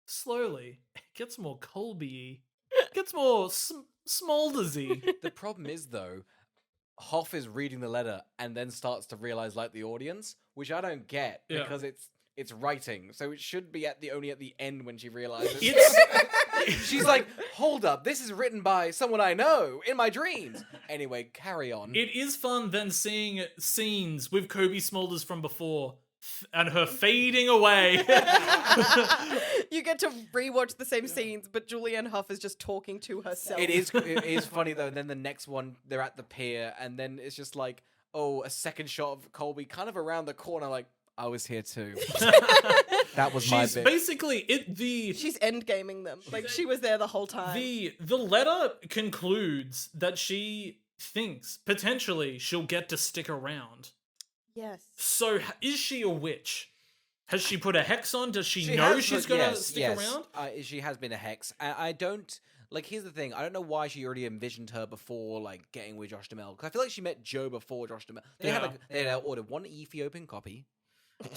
Slowly, it gets more Colby-y. Gets more Smulders-y. The problem is though, Hoff is reading the letter and then starts to realize like the audience, which I don't get Yeah. because it's writing, so it should be only at the end when she realizes. It's She's like, hold up, this is written by someone I know in my dreams. Anyway, carry on. It is fun then seeing scenes with Kobe Smulders from before and her fading away. You get to rewatch the same scenes, but Julianne Hough is just talking to herself. It is funny though. Then the next one, they're at the pier, and then it's just like, oh, a second shot of Colby kind of around the corner, like, I was here too. That was my She's bit. basically She's endgaming them. Like, she was there the whole time. the letter concludes that she thinks potentially she'll get to stick around. Yes. So is she a witch? Has she put a hex on? Does she She know has, she's but gonna stick yes. around? She has been a hex. And I don't like. Here's the thing. I don't know why she already envisioned her before, like getting with Josh Duhamel. Because I feel like she met Joe before Josh Duhamel. They had ordered one Ethiopian copy,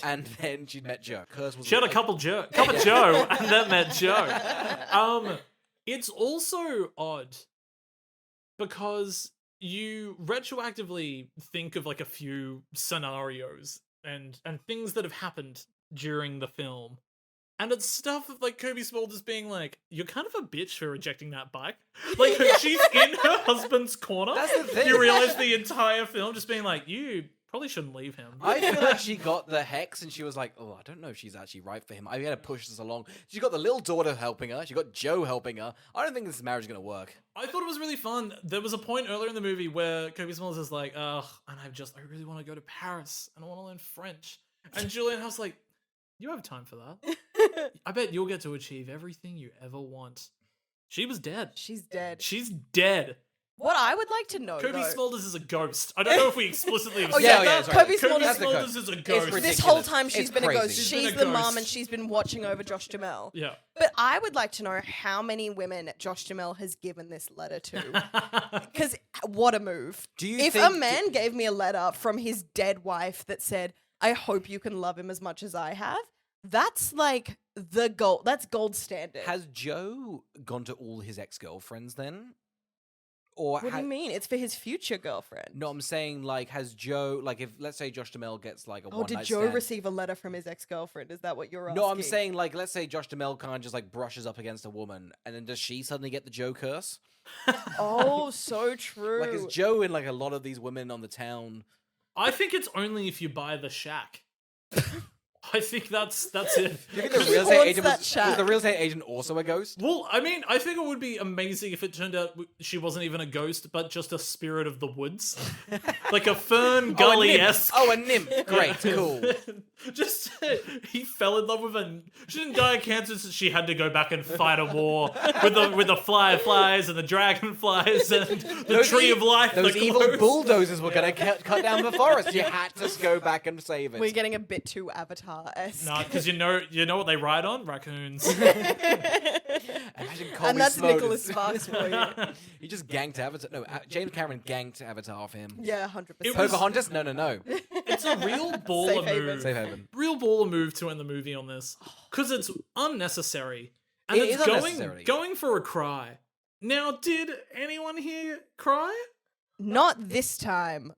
and then she met Joe. Hers was She had a like- cup of Joe, and then met Joe. It's also odd because you retroactively think of like a few scenarios and things that have happened during the film. And it's stuff of like Kobe Smulders being like, "You're kind of a bitch for rejecting that bike." Like she's in her husband's corner. That's the thing. You realize the entire film just being like, "You probably shouldn't leave him. I feel like she got the hex and she was like, oh, I don't know if she's actually right for him. I gotta push this along. She got the little daughter helping her. She got Joe helping her. I don't think this marriage is gonna work. I thought it was really fun. There was a point earlier in the movie where Kobe Smulders is like, ugh, and I really want to go to Paris and I want to learn French. And Julianne Howe's like, you have time for that. I bet you'll get to achieve everything you ever want. She was dead. She's dead. She's dead. What I would like to know, Kobe though, Smulders is a ghost. I don't know if we explicitly have Oh, said yeah, that. sorry. Kobe Smulders- Smulders is a ghost. ridiculous. this whole time she's It's been a crazy. ghost. She's She's been a the mum ghost. and she's been watching over Josh Duhamel. Yeah. But I would like to know how many women Josh Duhamel has given this letter to. Because what a move. Do you If think a man gave me a letter from his dead wife that said, I hope you can love him as much as I have, that's like the gold. That's gold standard. Has Joe gone to all his ex-girlfriends then? Or What do you mean? It's for his future girlfriend. No, I'm saying, like, has Joe, like, if, let's say Josh Duhamel gets, like, a Oh, did one-night Joe stand. receive a letter from his ex-girlfriend? Is that what you're asking? No, I'm saying, like, let's say Josh Duhamel kind of just, like, brushes up against a woman, and then does she suddenly get the Joe curse? Oh, so true. Like, is Joe in, like, a lot of these women on the town? I think it's only if you buy the shack. I think that's it. Do you think the Who real estate wants agent that was shack? the real estate agent also a ghost? Well, I mean, I think it would be amazing if it turned out she wasn't even a ghost, but just a spirit of the woods. Like a Fern Gully-esque. Oh, a nymph. Great, cool. Just, he fell in love with her. She didn't die of cancer, so she had to go back and fight a war with the fireflies and the dragonflies and the tree of life. Those that evil glows. bulldozers were going to cut down the forest. You had to go back and save it. We're getting a bit too Avatar-esque. Nah, because you know what they ride on? Raccoons. Imagine Colby And that's Smulders. Nicholas Sparks for you. He just ganked Avatar. No, James Cameron ganked Avatar off him. Yeah, 100%. It was- Pocahontas? No. It's a real baller Safe haven. move. Safe haven. Real baller move to end the movie on this because it's unnecessary and It it's is unnecessary. going for a cry. Now, did anyone here cry? Not this time.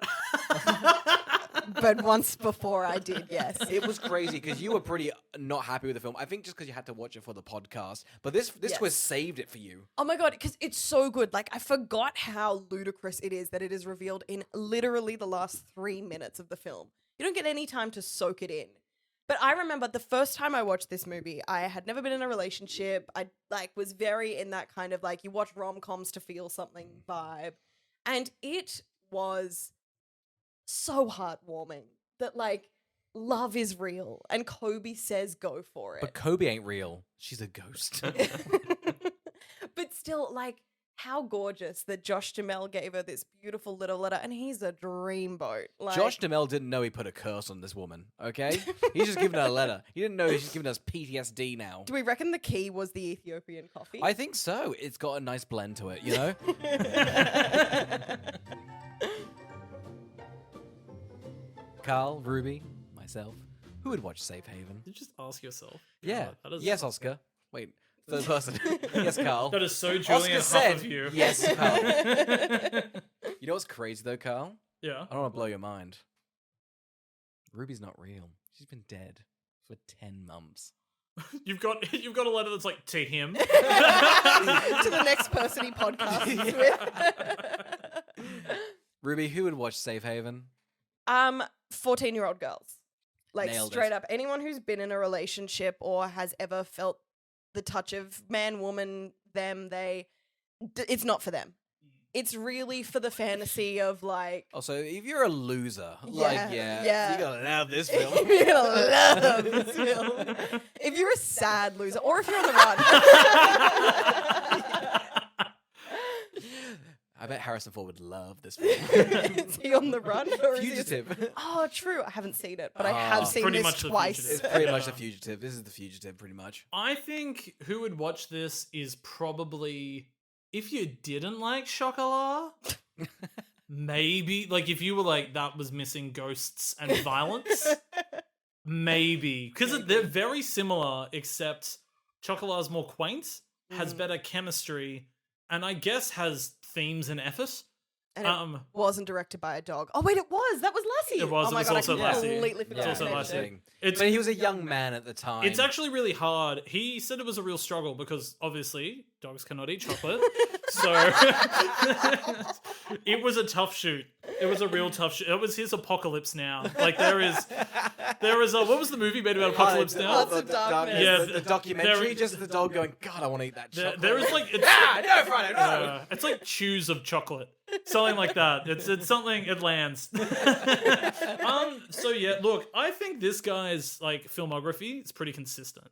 But once before I did, yes. It was crazy because you were pretty not happy with the film. I think just because you had to watch it for the podcast. But this Yes. twist saved it for you. Oh my god, because it's so good. Like, I forgot how ludicrous it is that it is revealed in literally the last 3 minutes of the film. You don't get any time to soak it in. But I remember the first time I watched this movie, I had never been in a relationship. I was very in that kind of like you watch rom-coms to feel something vibe. And it was so heartwarming that like love is real and Kobe says go for it. But Kobe ain't real. She's a ghost. But still, like, how gorgeous that Josh Duhamel gave her this beautiful little letter, and he's a dreamboat. Like, Josh Duhamel didn't know he put a curse on this woman, okay? He's just giving her a letter. He didn't know he's giving us PTSD now. do we reckon the key was the Ethiopian coffee? I think so. It's got a nice blend to it, you know? Carl, Ruby, myself. Who would watch Safe Haven? You just ask yourself. Yeah. God, that is- Yes, Oscar. Wait, third person. Yes, Carl. That is so Julian Oscar Huff said of you. yes, Carl. You know what's crazy though, Carl? Yeah. I don't want to blow your mind. Ruby's not real. She's been dead for 10 months. You've got a letter that's like to him. To the next person he podcasts with. Ruby, who would watch Safe Haven? 14-year-old girls. Like, Nailed straight it. up. Anyone who's been in a relationship or has ever felt the touch of man, woman, them, they, it's not for them. It's really for the fantasy of like, Also, if you're a loser, like, yeah. you're gonna love this film. you're gonna love this film. If you're a sad loser, or if you're on the run. I bet Harrison Ford would love this film. Is he on the run? Or is he- Fugitive. Oh, true. I haven't seen it, but I have seen Pretty this much The twice. Fugitive. It's pretty much The Fugitive. This is The Fugitive, pretty much. I think who would watch this is probably if you didn't like Chocolat. Maybe like if you were like that was missing ghosts and violence. Maybe because they're very similar, except Chocolat's more quaint, has better chemistry, and I guess has themes and effort. And it wasn't directed by a dog. Oh, wait, it was. That was Lassie. Lassie? It was. Oh It my was God, also I Lassie. completely It's forgot also to Lassie. mention. It's But he was a young man at the time. It's actually really hard. He said it was a real struggle because obviously dogs cannot eat chocolate. So it was a tough shoot. It was a real tough shoot. It was his Apocalypse Now. Like there is a what was the movie made about Apocalypse Now? Hearts of Darkness. Yeah, the documentary, there- just the dog going, God, I want to eat that chocolate. There is like it's, no, Friday, no. it's like chews of chocolate. Something like that. It's something it lands. So yeah, look, I think this guy's like filmography is pretty consistent.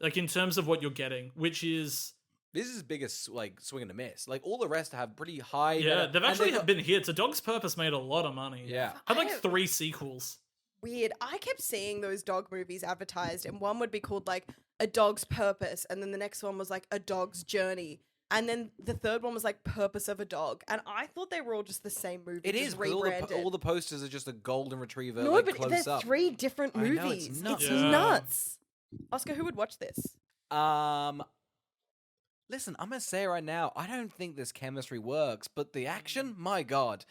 Like in terms of what you're getting, which is This is his biggest like swing and a miss. Like all the rest have pretty high. yeah, they've actually got- been hits. A Dog's Purpose made a lot of money. Yeah. Had like I- 3 sequels. Weird. I kept seeing those dog movies advertised, and one would be called like A Dog's Purpose, and then the next one was like A Dog's Journey, and then the third one was like Purpose of a Dog, and I thought they were all just the same movie. It just is. 'Cause rebranded. all the posters are just a golden retriever. No, like, but close there's up. 3 different I know, movies. it's nuts. Yeah. nuts. Oscar, who would watch this? Listen, I'm gonna say right now, I don't think this chemistry works, but the action, my God.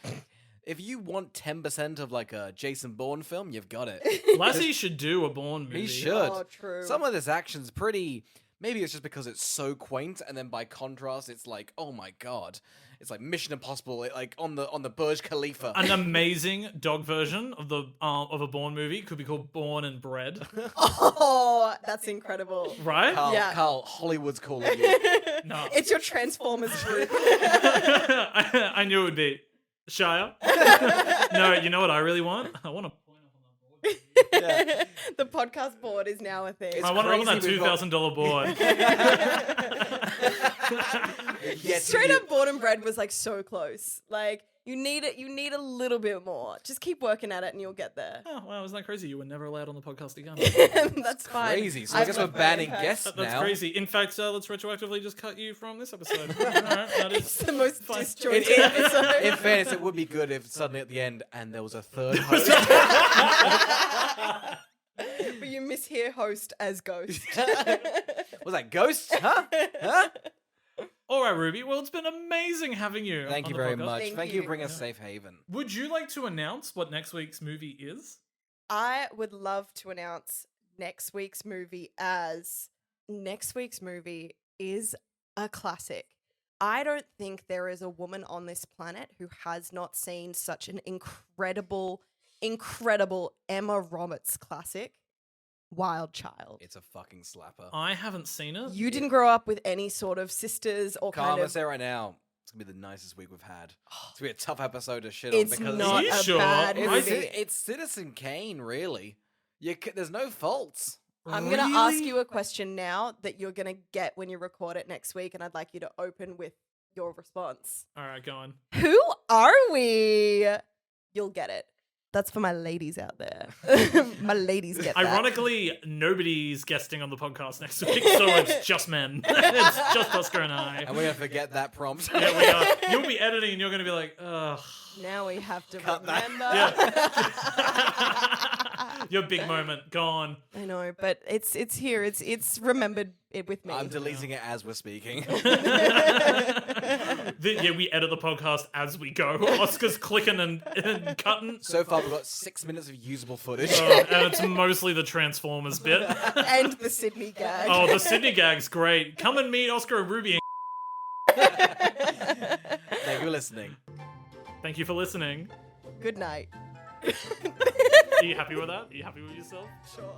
If you want 10% of like a Jason Bourne film, you've got it. Lassie should do a Bourne movie. He should. Oh, true. Some of this action's pretty. Maybe it's just because it's so quaint, and then by contrast, it's like, oh my God, it's like Mission Impossible, like on the Burj Khalifa. An amazing dog version of the of a Bourne movie could be called Born and Bred, Oh, that's incredible. right? Carl, Yeah. Carl, Hollywood's calling you. No. It's your Transformers group. I knew it would be Shia. No, you know what I really want? I want to point up on that board. Yeah. The podcast board is now a thing. It's I want crazy that we've got- $2,000 board. Yes, Straight you- up Born and Bred was like so close. Like you need it. You need a little bit more. Just keep working at it, and you'll get there. Oh, wow, isn't that crazy? You were never allowed on the podcast again. That's fine. Crazy. So I guess we're banning guests That's now. crazy. In fact, let's retroactively just cut you from this episode. All right, that It's is the most Fine. disjointed In episode. fairness, it would be good if suddenly at the end and there was a third host. But you mishear host as ghost. Was that Ghost? Huh? Huh? All right, Ruby. Well, it's been amazing having you. Thank on you the very podcast. much. Thank Thank you you. for bringing us safe haven. Would you like to announce what next week's movie is? I would love to announce next week's movie as next week's movie is a classic. I don't think there is a woman on this planet who has not seen such an incredible Emma Roberts classic, Wild Child. It's a fucking slapper. I haven't seen it. You didn't grow up with any sort of sisters or Calm, kind I of. say right now, it's gonna be the nicest week we've had. It's gonna be a tough episode to shit It's on because not you a sure? bad I it's, movie. think- it's Citizen Kane, really. There's no faults. I'm going to ask Really? you a question now that you're going to get when you record it next week, and I'd like you to open with your response. All right, go on. Who are we? You'll get it. That's for my ladies out there. My ladies get that. Ironically, nobody's guesting on the podcast next week, so it's just men. It's just Oscar and I. And we're gonna forget that prompt. Yeah, we are. You'll be editing and you're going to be like, ugh. Now we have to Cut that. remember. Your big moment, gone. I know, but it's here. It's remembered it with me. I'm deleting it as we're speaking. Yeah, we edit the podcast as we go. Oscar's clicking and cutting. So far, we've got 6 minutes of usable footage. And it's mostly the Transformers bit. And the Sydney gag. Oh, the Sydney gag's great. Come and meet Oscar and Ruby. Thank you for listening. Thank you for listening. Good night. Are you happy with that? Are you happy with yourself? Sure.